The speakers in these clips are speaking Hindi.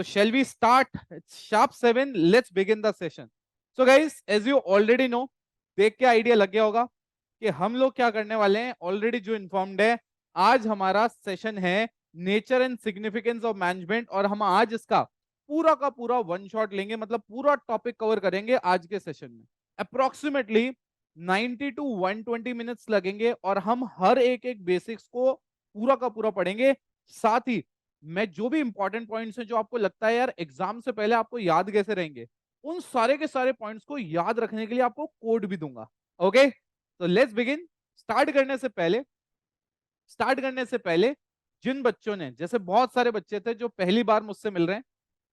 So shall we start? It's sharp 7. Let's begin the session. So guys, as you already know, देख के आइडिया लग गया होगा कि हम लोग क्या करने वाले हैं. ऑलरेडी जो इन्फॉर्म्ड है, आज हमारा सेशन है nature and significance of management, और हम आज इसका पूरा का पूरा वन शॉट लेंगे, मतलब पूरा टॉपिक कवर करेंगे आज के सेशन में. अप्रोक्सीमेटली 90 टू 120 मिनट्स लगेंगे और हम हर एक एक बेसिक्स को पूरा का पूरा पढ़ेंगे. साथ ही मैं जो भी इंपॉर्टेंट पॉइंट्स हैं जो आपको लगता है यार एग्जाम से पहले आपको याद कैसे रहेंगे, उन सारे के सारे पॉइंट्स को याद रखने के लिए आपको कोड भी दूंगा. ओके, तो लेट्स बिगिन. स्टार्ट करने से पहले जिन बच्चों ने, जैसे बहुत सारे बच्चे थे जो पहली बार मुझसे मिल रहे हैं,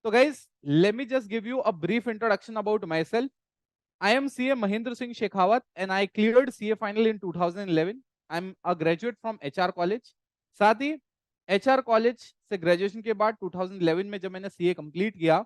तो guys let me just give you a brief introduction about my self. I am CA Mahendra Singh Shekhawat and I cleared CA final in 2011. I'm a graduate from HR college. साथ ही HR कॉलेज से ग्रेजुएशन के बाद 2011 में जब मैंने CA कंप्लीट किया,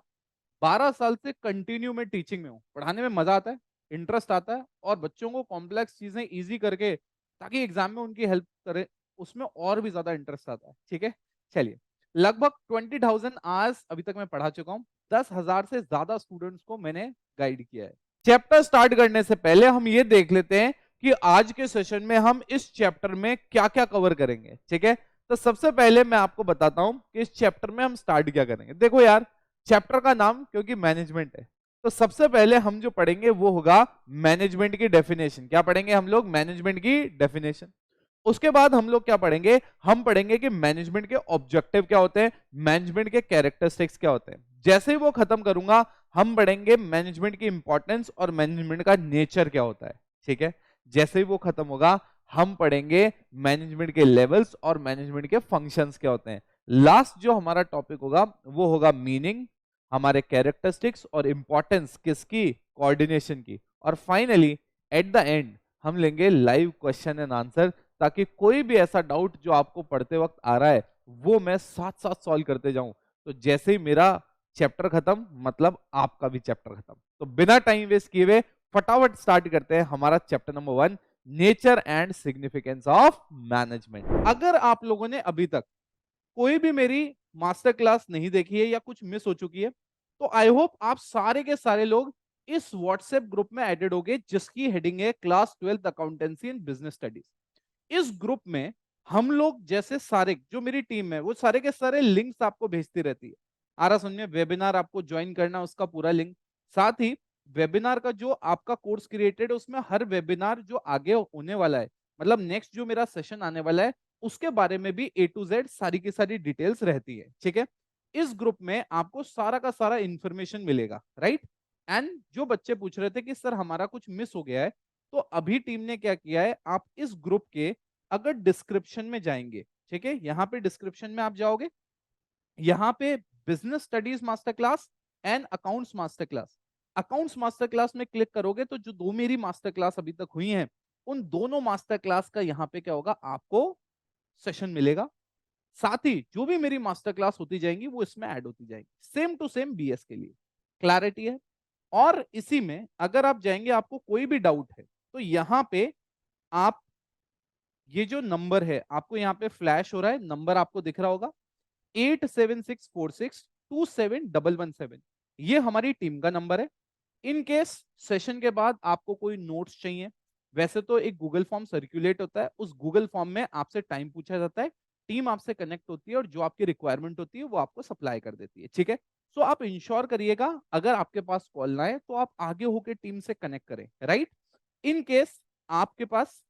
12 साल से कंटिन्यू में टीचिंग में हूँ. पढ़ाने में मजा आता है, इंटरेस्ट आता है, और बच्चों को कॉम्प्लेक्स चीजें इजी करके ताकि एग्जाम में उनकी हेल्प करे, उसमें और भी ज्यादा इंटरेस्ट आता है. ठीक है, चलिए. लगभग 20,000 आवर्स अभी तक मैं पढ़ा चुका हूँ. 10,000 से ज्यादा स्टूडेंट्स को मैंने गाइड किया है. चैप्टर स्टार्ट करने से पहले हम ये देख लेते हैं कि आज के सेशन में हम इस चैप्टर में क्या क्या कवर करेंगे. ठीक है, तो सबसे पहले मैं आपको बताता हूं कि इस चैप्टर में हम स्टार्ट क्या करेंगे. देखो यार, चैप्टर का नाम क्योंकि मैनेजमेंट है, तो सबसे पहले हम जो पढ़ेंगे वो होगा मैनेजमेंट की डेफिनेशन. क्या पढ़ेंगे हम लोग? मैनेजमेंट की डेफिनेशन. उसके बाद हम लोग क्या पढ़ेंगे? हम पढ़ेंगे कि मैनेजमेंट के ऑब्जेक्टिव क्या होते हैं, मैनेजमेंट के कैरेक्टरिस्टिक्स क्या होते हैं. जैसे ही वो खत्म करूंगा, हम पढ़ेंगे मैनेजमेंट की इंपॉर्टेंस और मैनेजमेंट का नेचर क्या होता है. ठीक है, जैसे ही वो खत्म होगा, हम पढ़ेंगे मैनेजमेंट के लेवल्स और मैनेजमेंट के फंक्शंस क्या होते हैं. लास्ट जो हमारा टॉपिक होगा वो होगा मीनिंग, हमारे कैरेक्टरिस्टिक्स और इंपॉर्टेंस किसकी? कोऑर्डिनेशन की. और फाइनली एट द एंड हम लेंगे लाइव क्वेश्चन एंड आंसर, ताकि कोई भी ऐसा डाउट जो आपको पढ़ते वक्त आ रहा है वो मैं साथ साथ सॉल्व करते जाऊं. तो जैसे ही मेरा चैप्टर खत्म, मतलब आपका भी चैप्टर खत्म. तो बिना टाइम वेस्ट किए हुए फटाफट स्टार्ट करते हैं हमारा chapter number 1, nature and significance of management. अगर आप लोगों ने अभी तक कोई भी मेरी मास्टर क्लास नहीं देखी है या कुछ मिस हो चुकी है, तो आई होप आप सारे के सारे लोग इस व्हाट्सएप ग्रुप में एडेड होंगे जिसकी हेडिंग है class 12th accountancy and business studies. इस ग्रुप में हम लोग जैसे सारे जो मेरी टीम है वो सारे के सारे लिंक्स आपको भेजती रहती है. आरा सुनिए, वेबिनार आपको ज्वाइन करना उसका पूरा लिंक, साथ ही वेबिनार का जो आपका कोर्स क्रिएटेड है उसमें हर वेबिनार जो आगे होने वाला है, मतलब नेक्स्ट जो मेरा सेशन आने वाला है उसके बारे में भी A to Z सारी की सारी डिटेल्स रहती है. ठीक है, इस ग्रुप में आपको सारा का सारा इंफॉर्मेशन मिलेगा. राइट. एंड जो बच्चे पूछ रहे थे कि सर हमारा कुछ मिस हो गया है, तो अभी टीम ने क्या किया है, आप इस ग्रुप के अगर डिस्क्रिप्शन में जाएंगे, ठीक है, यहाँ पे डिस्क्रिप्शन में आप जाओगे, यहाँ पे business studies master class and accounts master class, accounts master class में क्लिक करोगे तो जो दो मेरी मास्टर क्लास अभी तक हुई हैं, उन दोनों मास्टर क्लास का यहाँ पे क्या होगा, आपको सेशन मिलेगा. साथ ही जो भी मेरी मास्टर क्लास होती जाएंगी वो इसमें ऐड होती जाएंगी, सेम टू सेम बीएस के लिए. क्लैरिटी है. और इसी में अगर आप जाएंगे, आपको कोई भी डाउट है तो यहाँ पे आप ये जो नंबर है आपको यहाँ पे फ्लैश हो रहा है, नंबर आपको दिख रहा होगा 8764627117, ये हमारी टीम का नंबर है. इन केस सेशन के बाद आपको कोई नोट्स चाहिए, वैसे तो एक गूगल फॉर्म सर्कुलेट होता है, उस गूगल फॉर्म में आपसे टाइम पूछा जाता है, टीम आपसे कनेक्ट होती है और जो आपकी रिक्वायरमेंट होती है वो आपको सप्लाई कर देती है. ठीक है, सो आप इंश्योर करिएगा अगर आपके पास कॉल ना है तो आप आगे होकर टीम से कनेक्ट करें. राइट. इन केस आपके पास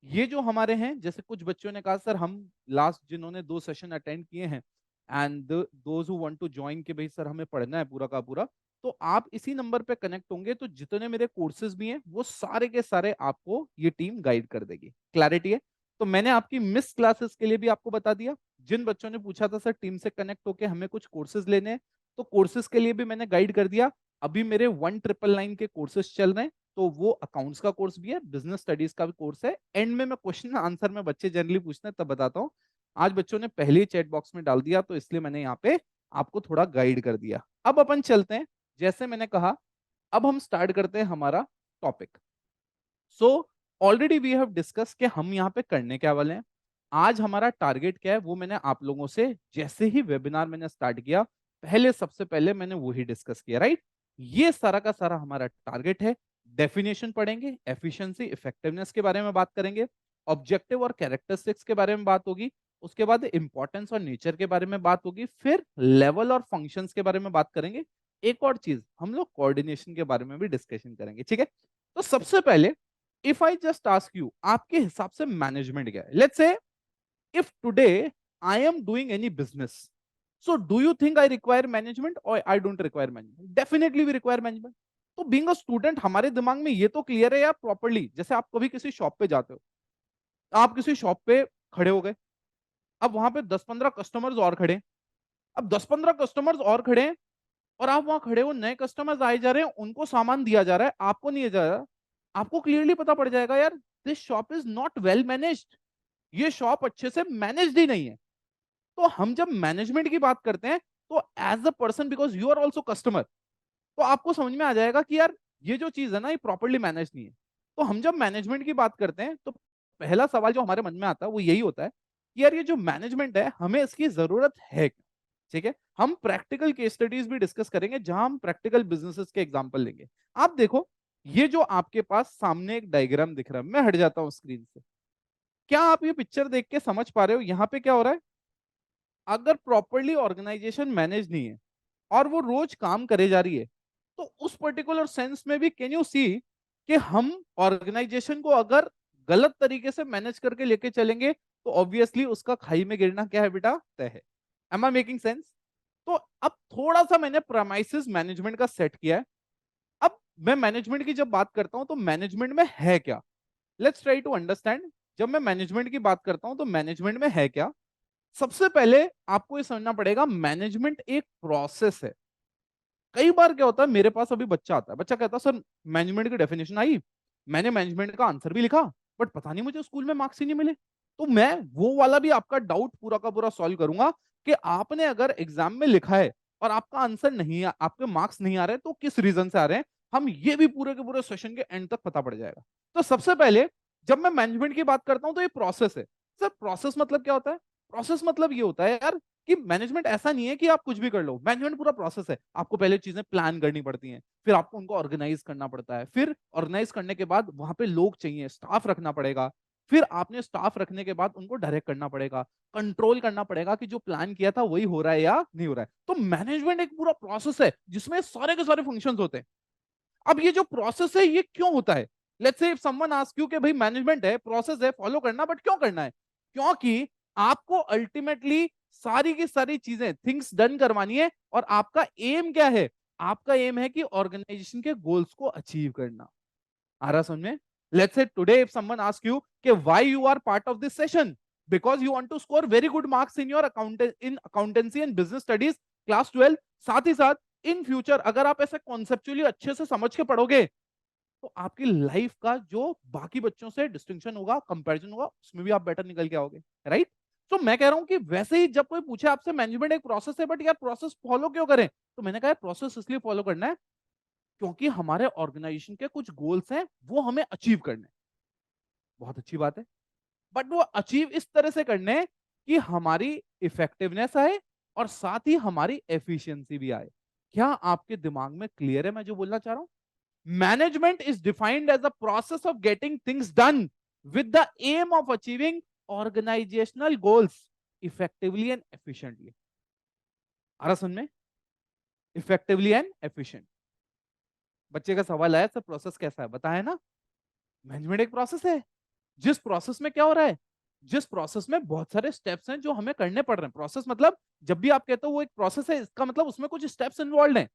ये जो हमारे हैं, जैसे कुछ बच्चों ने कहा सर हम लास्ट जिन्होंने 2 सेशन अटेंड किए हैं and those who want to join के भाई सर हमें पढ़ना है पूरा का पूरा, तो आप इसी नंबर पे कनेक्ट होंगे तो जितने मेरे कोर्सेज भी हैं वो सारे के सारे आपको ये टीम गाइड कर देगी. क्लैरिटी है. तो मैंने आपकी मिस क्लासेस के लिए भी आपको बता दिया. जिन बच्चों ने पूछा था सर टीम से कनेक्ट होके हमें कुछ कोर्सेज लेने हैं, तो कोर्सेज के लिए भी मैंने गाइड कर दिया. अभी मेरे 1999 के कोर्सेज चल रहे हैं, तो वो अकाउंट्स का कोर्स भी है, बिजनेस स्टडीज का भी कोर्स है. एंड में मैं क्वेश्चन आंसर में बच्चे जनरली पूछते हैं तब बताता हूँ. आज बच्चों ने पहले ही चैट बॉक्स में डाल दिया तो इसलिए मैंने यहाँ पे आपको थोड़ा गाइड कर दिया. अब अपन चलते हैं, जैसे मैंने कहा, अब हम स्टार्ट करते हैं हमारा topic. So already we have discuss कि हम यहाँ पे करने क्या वाले हैं. आज हमारा टारगेट क्या है वो मैंने आप लोगों से जैसे ही वेबिनार मैंने स्टार्ट किया पहले सबसे पहले मैंने वही डिस्कस किया, राइट। ये सारा का सारा हमारा टारगेट है। डेफिनेशन पढ़ेंगे, एफिशिएंसी इफेक्टिवनेस के बारे में बात करेंगे, ऑब्जेक्टिव और कैरेक्टरिस्टिक्स के बारे में बात होगी, उसके बाद इंपॉर्टेंस और नेचर के बारे में बात होगी, फिर लेवल और फंक्शंस के बारे में बात करेंगे। एक और चीज हम लोग कोऑर्डिनेशन के बारे में भी डिस्कशन करेंगे, ठीक है। तो सबसे पहले if I just ask you, आपके हिसाब से मैनेजमेंट क्या है? Let's say if today I am doing any business, so do you think I require management or I don't require management? Definitely we require management. तो बीइंग अ स्टूडेंट हमारे दिमाग में ये तो क्लियर है यार प्रॉपर्ली। जैसे आप कभी किसी शॉप पे जाते हो, आप किसी शॉप पे खड़े हो गए, अब वहां पे 10-15 कस्टमर्स और खड़े हैं। अब 10-15 कस्टमर्स और खड़े हैं और आप वहां खड़े हो, नए कस्टमर्स आए जा रहे हैं, उनको सामान दिया जा रहा है, आपको नहीं दिया जा रहा। आपको क्लियरली पता पड़ जाएगा यार this shop is not well managed, ये शॉप अच्छे से मैनेज्ड ही नहीं है। तो हम जब मैनेजमेंट की बात करते हैं तो as a person, because you are also customer, तो आपको समझ में आ जाएगा कि यार ये जो चीज है ना ये प्रॉपरली मैनेज नहीं है। तो हम जब मैनेजमेंट की बात करते हैं तो पहला सवाल जो हमारे मन में आता है वो यही होता है कि यार ये जो मैनेजमेंट है हमें इसकी जरूरत है क्या? ठीक है, हम प्रैक्टिकल केस स्टडीज भी डिस्कस करेंगे जहां हम प्रैक्टिकल बिजनेसेस के एग्जांपल लेंगे। आप देखो, ये जो आपके पास सामने एक डायग्राम दिख रहा है, मैं हट जाता हूं स्क्रीन से। क्या आप ये पिक्चर देख के समझ पा रहे हो यहाँ पे क्या हो रहा है? अगर प्रॉपरली ऑर्गेनाइजेशन मैनेज नहीं है और वो रोज काम करे जा रही है, तो उस पर्टिकुलर सेंस में भी कैन यू सी कि हम ऑर्गेनाइजेशन को अगर गलत तरीके से मैनेज करके लेके चलेंगे तो ऑब्वियसली उसका खाई में गिरना क्या है बेटा, तय है। Am I making sense? तो अब थोड़ा सा मैंने प्रेमाइसिस मैनेजमेंट का सेट किया है। अब मैं मैनेजमेंट की जब बात करता हूं तो मैनेजमेंट में है क्या, लेट्स ट्राई टू अंडरस्टैंड। जब मैं मैनेजमेंट की बात करता हूं तो मैनेजमेंट में है क्या? सबसे पहले आपको ये समझना पड़ेगा मैनेजमेंट एक प्रोसेस है। कई बार क्या होता है, मेरे पास अभी बच्चा आता है, बच्चा कहता है सर मैनेजमेंट की डेफिनेशन आई, मैंने मैनेजमेंट का आंसर भी लिखा, बट पता नहीं मुझे स्कूल में मार्क्स ही नहीं मिले। तो मैं वो वाला भी आपका डाउट पूरा का पूरा सॉल्व करूंगा कि आपने अगर एग्जाम में लिखा है और आपका आंसर नहीं आ, आपके मार्क्स नहीं आ रहे तो किस रीजन से आ रहे हैं, हम ये भी पूरे के पूरे सेशन के एंड तक पता पड़ जाएगा। तो सबसे पहले जब मैं मैनेजमेंट की बात करता हूं तो ये प्रोसेस है। सर प्रोसेस मतलब क्या होता है? प्रोसेस मतलब ये होता है यार कि मैनेजमेंट ऐसा नहीं है कि आप कुछ भी कर लो, मैनेजमेंट पूरा प्रोसेस है। आपको पहले चीजें प्लान करनी पड़ती हैं, फिर आपको उनको ऑर्गेनाइज करना पड़ता है, फिर ऑर्गेनाइज करने के बाद वहां पे लोग चाहिए, स्टाफ रखना पड़ेगा, फिर आपने स्टाफ रखने के बाद उनको डायरेक्ट करना पड़ेगा, कंट्रोल करना पड़ेगा कि जो प्लान किया था वही हो रहा है या नहीं हो रहा है। तो मैनेजमेंट एक पूरा प्रोसेस है जिसमें सारे के सारे फंक्शंस होते हैं। अब ये जो प्रोसेस है ये क्यों होता है? Let's say if someone ask you कि भाई मैनेजमेंट है, प्रोसेस है, फॉलो करना, बट क्यों करना है? क्योंकि आपको अल्टीमेटली सारी की सारी चीजें थिंग्स डन करवानी है और आपका एम क्या है? आपका एम है कि ऑर्गेनाइजेशन के गोल्स को अचीव करना। आ रहा समझ में? Let's say today if someone ask you कि why you are part of this session, because you want to score very good marks in your accountancy and business studies class 12। साथ ही साथ इन फ्यूचर अगर आप ऐसे कॉन्सेप्चुअली अच्छे से समझ के पढ़ोगे तो आपकी लाइफ का जो बाकी बच्चों से डिस्टिंक्शन होगा, कंपैरिजन होगा, उसमें भी आप बेटर निकल के आओगे, राइट। तो मैं कह रहा हूं कि वैसे ही जब कोई पूछे आपसे मैनेजमेंट एक प्रोसेस है बट यार प्रोसेस फॉलो क्यों करें, तो मैंने कहा प्रोसेस इसलिए फॉलो करना है क्योंकि हमारे ऑर्गेनाइजेशन के कुछ गोल्स हैं वो हमें अचीव करने हैं। बहुत अच्छी बात है, बट वो अचीव इस तरह से करने हैं कि हमारी इफेक्टिवनेस आए और साथ ही हमारी एफिशिएंसी भी आए। क्या आपके दिमाग में क्लियर है मैं जो बोलना चाह रहा हूं? Management is defined as a process of getting things done with the aim of achieving organisational goals effectively and efficiently. आ रहा समझ में? Effectively and efficient. बच्चे का सवाल आया सर प्रोसेस कैसा है, बताया ना। मैनेजमेंट एक प्रोसेस है जिस प्रोसेस में क्या हो रहा है, जिस प्रोसेस में बहुत सारे स्टेप्स हैं जो हमें करने पड़ रहे हैं। प्रोसेस मतलब जब भी आप कहते हो वो एक प्रोसेस है, इसका मतलब उसमें कुछ स्टेप्स इन्वॉल्व हैं।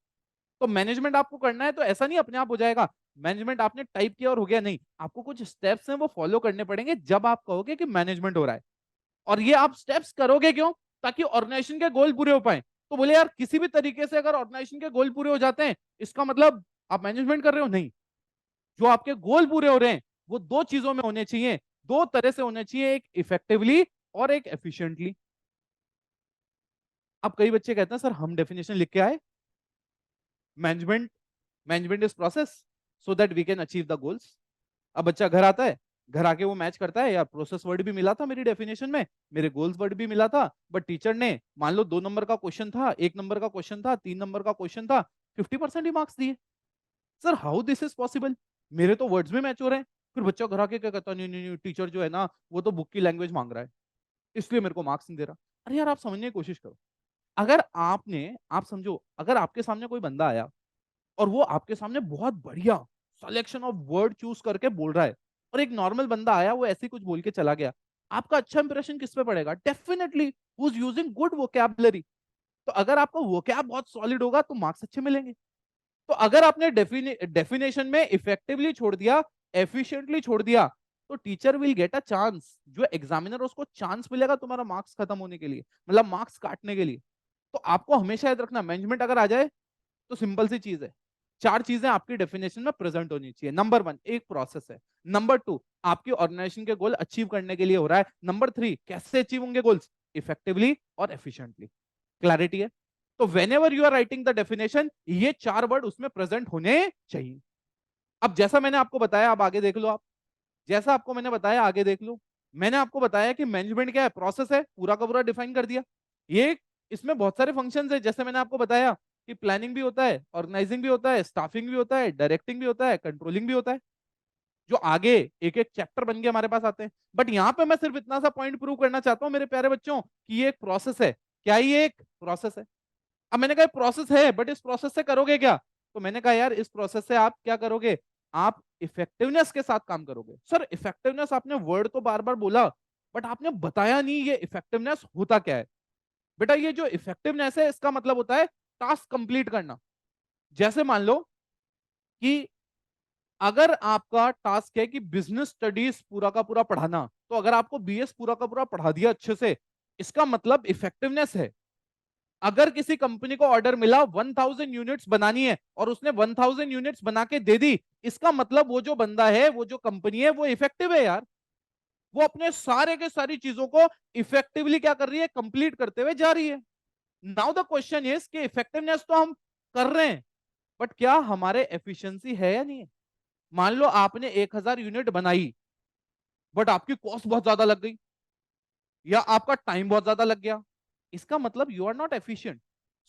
तो मैनेजमेंट आपको करना है तो ऐसा नहीं अपने आप हो जाएगा, मैनेजमेंट आपने टाइप किया और हो गया, नहीं। आपको कुछ स्टेप्स हैं वो फॉलो करने पड़ेंगे जब आप कहोगे कि मैनेजमेंट हो रहा है। और ये आप स्टेप्स करोगे क्यों? ताकि ऑर्गेनाइजेशन के गोल पूरे हो पाए। तो बोले यार किसी भी तरीके से अगर ऑर्गेनाइजेशन के गोल पूरे हो जाते हैं इसका मतलब आप मैनेजमेंट कर रहे हो? नहीं। जो आपके गोल पूरे हो रहे हैं वो दो चीजों में होने चाहिए, दो तरह से होने चाहिए, एक इफेक्टिवली और एक एफिशिएंटली। अब कई बच्चे कहते हैं सर हम डेफिनेशन लिख के आए, management management is process so that we can achieve the goals. अब बच्चा घर आता है, घर आके वो मैच करता है यार, प्रोसेस वर्ड भी मिला था मेरी डेफिनेशन में, मेरे गोल्स वर्ड भी मिला था, बट टीचर ने मान लो 2 नंबर का क्वेश्चन था, 1 नंबर का क्वेश्चन था, 3 नंबर का क्वेश्चन था, 50% ही मार्क्स दिए। Sir how this is possible? मेरे तो वर्ड्स में मैच हो रहे हैं। फिर बच्चा घर आके क्या कहता है, नहीं नहीं नहीं टीचर जो है ना वो तो बुक की लैंग्वेज मांग रहा है, इसलिए मेरे को मार्क्स नहीं दे रहा। अरे यार आप समझने की कोशिश करो। अगर आपने, आप समझो, अगर आपके सामने कोई बंदा आया और वो आपके सामने बहुत बढ़िया सिलेक्शन ऑफ वर्ड चूज करके बोल रहा है, और एक नॉर्मल बंदा आया वो ऐसे ही कुछ बोल के चला गया, आपका अच्छा इंप्रेशन किस पे पड़ेगा? Definitely who is using good vocabulary. तो अगर आपका वोकैब बहुत सॉलिड होगा तो मार्क्स अच्छे मिलेंगे। तो अगर आपने डेफिनेशन में इफेक्टिवली छोड़ दिया, एफिशिएंटली छोड़ दिया, तो teacher will get a chance, जो एग्जामिनर उसको चांस मिलेगा तुम्हारा मार्क्स खत्म होने के लिए, मतलब मार्क्स काटने के लिए। तो आपको हमेशा याद रखना, मैनेजमेंट अगर आ जाए तो सिंपल सी चीज है, 4 चीजें आपकी डेफिनेशन में प्रेजेंट होनी चाहिए। नंबर 1 एक प्रोसेस है, नंबर 2 आपकी ऑर्गेनाइजेशन के गोल अचीव करने के लिए हो रहा है, नंबर 3 कैसे अचीव होंगे गोल्स, इफेक्टिवली और एफिशिएंटली। क्लैरिटी है? तो whenever you are writing the definition, ये 4 वर्ड उसमें प्रेजेंट होने चाहिए। अब जैसा मैंने आपको बताया, अब आगे देख लो आप, जैसा आपको मैंने बताया आगे देख लो। मैंने आपको बताया कि मैनेजमेंट क्या है, प्रोसेस है, पूरा का पूरा डिफाइन कर दिया। ये, इसमें बहुत सारे फंक्शंस है, जैसे मैंने आपको बताया कि प्लानिंग भी होता है, ऑर्गेनाइजिंग भी होता है, स्टाफिंग भी होता है, डायरेक्टिंग भी होता है, कंट्रोलिंग भी होता है, जो आगे एक एक चैप्टर बन के हमारे पास आते हैं। बट यहाँ पे मैं सिर्फ इतना सा पॉइंट प्रूव करना चाहता हूँ मेरे प्यारे बच्चों, कि ये एक प्रोसेस है। क्या ये एक प्रोसेस है? अब मैंने कहा प्रोसेस है, बट इस प्रोसेस से करोगे क्या? तो मैंने कहा यार इस प्रोसेस से आप क्या करोगे, आप इफेक्टिवनेस के साथ काम करोगे। सर इफेक्टिवनेस आपने वर्ड तो बार बार बोला, बट आपने बताया नहीं ये इफेक्टिवनेस होता क्या है। बेटा ये जो इफेक्टिवनेस है इसका मतलब होता है टास्क कंप्लीट करना। जैसे मान लो कि अगर आपका टास्क है कि बिजनेस स्टडीज पूरा का पूरा पढ़ाना, तो अगर आपको बीएस पूरा का पूरा पढ़ा दिया अच्छे से, इसका मतलब इफेक्टिवनेस है। अगर किसी कंपनी को ऑर्डर मिला 1000 यूनिट्स बनानी है और उसने 1000 यूनिट्स बना के दे दी, इसका मतलब वो जो बंदा है, वो जो कंपनी है, वो इफेक्टिव है यार। वो अपने सारे के सारी चीजों को इफेक्टिवली क्या कर रही है, कंप्लीट करते हुए जा रही है। नाउ द क्वेश्चन इज कि इफेक्टिवनेस तो हम कर रहे हैं, बट क्या हमारे एफिशिएंसी है या नहीं है? मान लो आपने 1000 यूनिट बनाई, बट आपकी कॉस्ट बहुत ज्यादा लग गई, या आपका टाइम बहुत ज्यादा लग गया, इसका मतलब you are not efficient.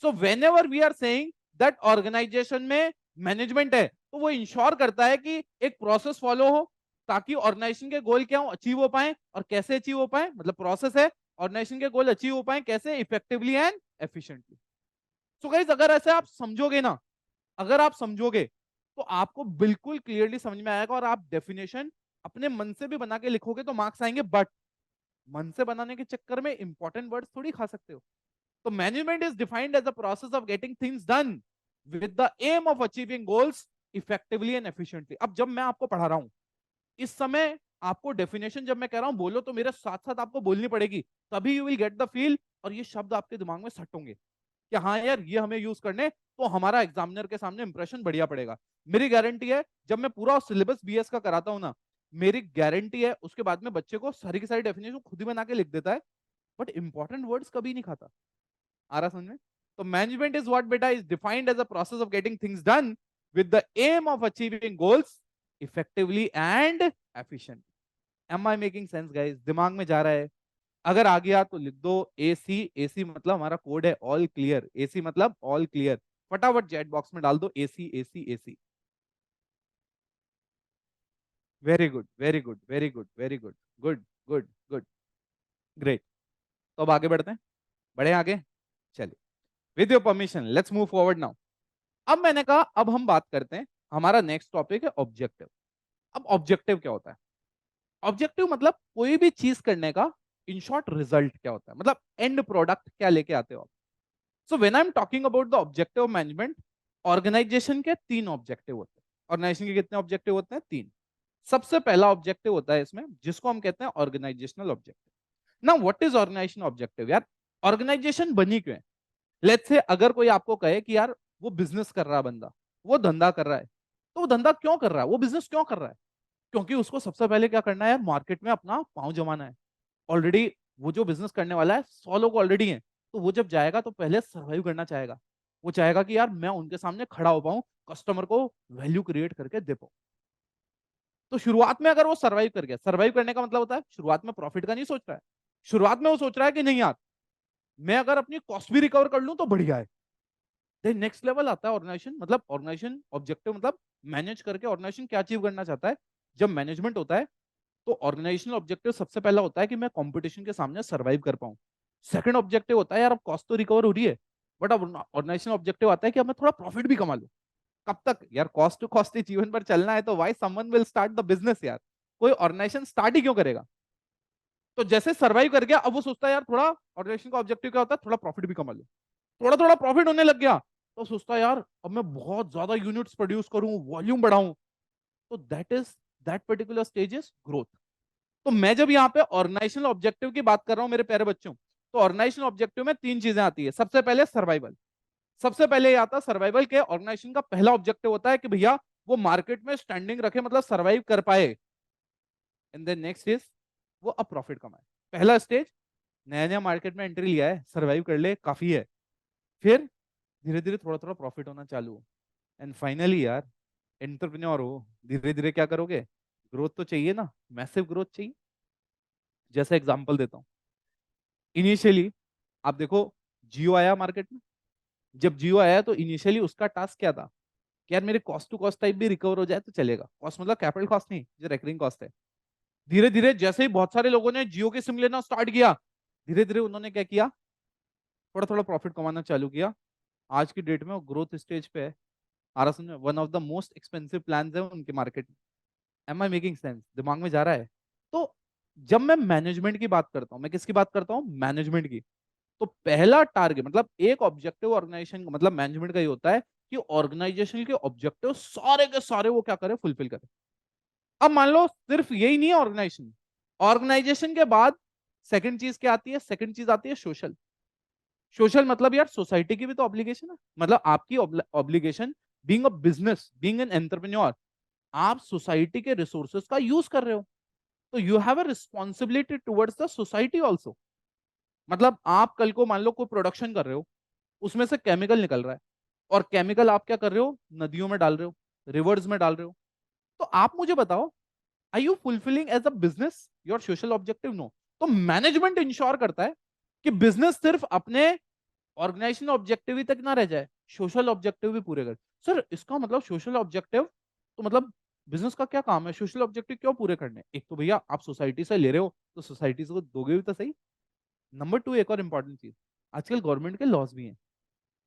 So whenever we are saying that organisation में मैनेजमेंट है, तो वो इंश्योर करता है कि एक प्रोसेस फॉलो हो, ताकि ऑर्गेनाइजेशन के गोल क्या हो, अचीव हो पाए। और कैसे अचीव हो पाए, मतलब प्रोसेस है, ऑर्गेनाइजेशन के गोल अचीव हो पाए कैसे, effectively and efficiently. So guys अगर ऐसे आप समझोगे ना, अगर आप समझोगे, तो आपको बिल्कुल क्लियरली समझ में आएगा, और आप डेफिनेशन अपने मन से भी बना के लिखोगे तो मार्क्स आएंगे। बट मन से बनाने के चक्कर में इंपॉर्टेंट वर्ड्स थोड़ी खा सकते हो। तो management is defined as a process of getting things done with the aim of achieving goals effectively and efficiently. अब जब मैं आपको पढ़ा रहा हूं इस समय, आपको डेफिनेशन जब मैं कह रहा हूं बोलो, तो मेरे साथ साथ आपको बोलनी पड़ेगी, तभी you will get the feel, और ये शब्द आपके दिमाग में सेट होंगे कि हाँ यार ये हमें यूज करने, तो हमारा एग्जामिनर के सामने इंप्रेशन बढ़िया पड़ेगा। मेरी गारंटी है जब मैं पूरा सिलेबस बीएस का कराता हूं ना, मेरी गारंटी है उसके बाद में बच्चे को सारी की सारी डेफिनेशन खुद ही बना के लिख देता है, बट इंपॉर्टेंट वर्ड्स कभी नहीं खाता। आ रहा समझ में? तो मैनेजमेंट इज व्हाट बेटा, is defined as a process of getting things done with the aim of achieving goals effectively and efficiently. Am I making sense guys? दिमाग में जा रहा है? अगर आ गया तो लिख दो एसी। एसी मतलब हमारा कोड है ऑल क्लियर, एसी मतलब ऑल क्लियर। फटाफट चैट बॉक्स में डाल दो एसी एसी AC. Very good very good very good very good, good good good, great. तो अब आगे बढ़ते हैं, बढ़े आगे, चलिए। With your permission let's move forward now. अब मैंने कहा अब हम बात करते हैं, हमारा नेक्स्ट टॉपिक है ऑब्जेक्टिव। अब ऑब्जेक्टिव क्या होता है? ऑब्जेक्टिव मतलब कोई भी चीज करने का इन शॉर्ट रिजल्ट क्या होता है, मतलब एंड प्रोडक्ट क्या लेके आते हो आप। So when I am talking about the objective management, organisation के 3 ऑब्जेक्टिव होते हैं। ऑर्गेनाइजेशन के कितने ऑब्जेक्टिव होते हैं? 3। सबसे पहला ऑब्जेक्टिव होता है इसमें जिसको हम कहते हैं ऑर्गेनाइजेशनल ऑब्जेक्टिव। ना व्हाट इज ऑर्गेनाइजेशन ऑब्जेक्टिव यार? ऑर्गेनाइजेशन बनी क्यों है? लेट्स से अगर कोई आपको कहे कि यार वो बिजनेस कर रहा है बंदा, वो धंधा कर रहा है, तो वो धंधा क्यों कर रहा है, वो बिजनेस क्यों कर रहा है? क्योंकि उसको सबसे पहले क्या करना है यार, मार्केट में अपना पांव जमाना है। ऑलरेडी वो जो बिजनेस करने वाला है 100 लोग ऑलरेडी हैं, तो वो जब जाएगा तो पहले सर्वाइव करना चाहेगा। वो चाहेगा कि यार मैं उनके सामने खड़ा हो पाऊं, कस्टमर को वैल्यू क्रिएट करके दे पाऊं। तो शुरुआत में अगर वो सर्वाइव कर गया, सर्वाइव करने का मतलब होता है शुरुआत में प्रॉफिट का नहीं सोच रहा है, शुरुआत में वो सोच रहा है कि नहीं यार मैं अगर अपनी कॉस्ट भी रिकवर कर लूं तो बढ़िया है। देन नेक्स्ट लेवल आता है ऑर्गेनाइजेशन, मतलब ऑर्गेनाइजेशन ऑब्जेक्टिव, मतलब मैनेज करके ऑर्गेनाइजेशन क्या अचीव करना चाहता है। जब मैनेजमेंट होता है तो ऑर्गेनाइजेशनल ऑब्जेक्टिव सबसे पहला होता है कि मैं कंपटीशन के सामने सर्वाइव कर पाऊं। सेकंड ऑब्जेक्टिव होता है यार अब कॉस्ट तो रिकवर हो रही है, बट अब ऑर्गेनाइजेशनल ऑब्जेक्टिव आता है कि अब मैं थोड़ा प्रॉफिट भी कमा लूं। कब तक यार, कॉस्ट टू कॉस्ट ही जीवन पर चलना है, तो why someone will start the business यार, कोई ऑर्गेनाइजेशन स्टार्ट ही क्यों करेगा। तो जैसे सर्वाइव कर गया अब वो सोचता है यार थोड़ा, ऑर्गेनाइजेशन का ऑब्जेक्टिव क्या होता है, थोड़ा प्रॉफिट भी कमा लो। थोड़ा थोड़ा प्रॉफिट होने लग गया तो सोचता है यार अब मैं बहुत ज्यादा यूनिट्स प्रोड्यूस करूं, वॉल्यूम बढ़ाऊं। तो that particular stage is growth. तो मैं जब यहाँ पे ऑर्गेनाइजेशनल ऑब्जेक्टिव की बात कर रहा हूं मेरे प्यारे बच्चों, तो ऑर्गेनाइजेशनल ऑब्जेक्टिव में तीन चीजें आती है। सबसे पहले सर्वाइवल, सबसे पहले ये आता है सर्वाइवल के। ऑर्गेनाइजेशन का पहला ऑब्जेक्टिव होता है कि भैया वो मार्केट में स्टैंडिंग रखे, मतलब सर्वाइव कर पाए। एंड देन नेक्स्ट इज वो अब प्रॉफिट कमाए। पहला स्टेज, नया नया मार्केट में एंट्री लिया है, सर्वाइव कर ले काफी है, फिर धीरे धीरे थोड़ा थोड़ा प्रॉफिट होना चालू हो। एंड फाइनली यार एंटरप्रेन्योर हो, धीरे धीरे क्या करोगे, ग्रोथ तो चाहिए ना, मैसिव ग्रोथ चाहिए। जैसे एग्जांपल देता हूँ, इनिशियली आप देखो जियो आया मार्केट में। जब जियो आया तो इनिशियली उसका टास्क क्या था कि यार मेरे कॉस्ट टू कॉस्ट टाइप भी रिकवर हो जाए तो चलेगा। कॉस्ट मतलब कैपिटल कॉस्ट नहीं, जो रेकरिंग कॉस्ट है। धीरे धीरे जैसे ही बहुत सारे लोगों ने जियो के सिम लेना स्टार्ट किया, धीरे धीरे उन्होंने क्या किया, थोड़ा थोड़ा प्रॉफिट कमाना चालू किया। आज की डेट में वो ग्रोथ स्टेज पे है। आ रहा समझ, one of the most expensive plan है उनके मार्केट में। एम आई मेकिंग सेंस, दिमाग में जा रहा है। तो जब मैं मैनेजमेंट की बात करता हूँ, मैं किसकी बात करता हूँ, मैनेजमेंट की। तो पहला टारगेट मतलब एक ऑब्जेक्टिव ऑर्गेनाइजेशन मतलब मैनेजमेंट का ही होता है कि ऑर्गेनाइजेशन के ऑब्जेक्टिव सारे के सारे वो क्या करे, फुलफिल करे। अब मान लो सिर्फ यही नहीं है ऑर्गेनाइजेशन, ऑर्गेनाइजेशन के बाद सेकंड चीज क्या आती है, सेकंड चीज आती है सोशल। सोशल मतलब यार सोसाइटी की भी तो ऑब्लिगेशन है, मतलब आपकी obligation, being a business, being an entrepreneur, आप सोसाइटी के रिसोर्सेज का यूज कर रहे हो, तो you have a responsibility towards the society also. मतलब आप कल को मान लो कोई प्रोडक्शन कर रहे हो, उसमें से केमिकल निकल रहा है, और केमिकल आप क्या कर रहे हो, नदियों में डाल रहे हो, रिवर्स में डाल रहे हो। तो आप मुझे बताओ, are you fulfilling as a business your social objective, no. तो मैनेजमेंट इंश्योर करता है कि बिजनेस सिर्फ अपने ऑर्गेनाइजेशन ऑब्जेक्टिव ही तक ना रह जाए, सोशल ऑब्जेक्टिव भी पूरे कर। सर इसका मतलब सोशल ऑब्जेक्टिव तो मतलब बिजनेस का क्या काम है, सोशल ऑब्जेक्टिव क्यों पूरे करने, एक तो भैया आप सोसाइटी से ले रहे हो तो सोसाइटी से दोगे भी तो सही। नंबर टू, एक और इंपॉर्टेंट चीज, आजकल गवर्नमेंट के लॉस भी हैं।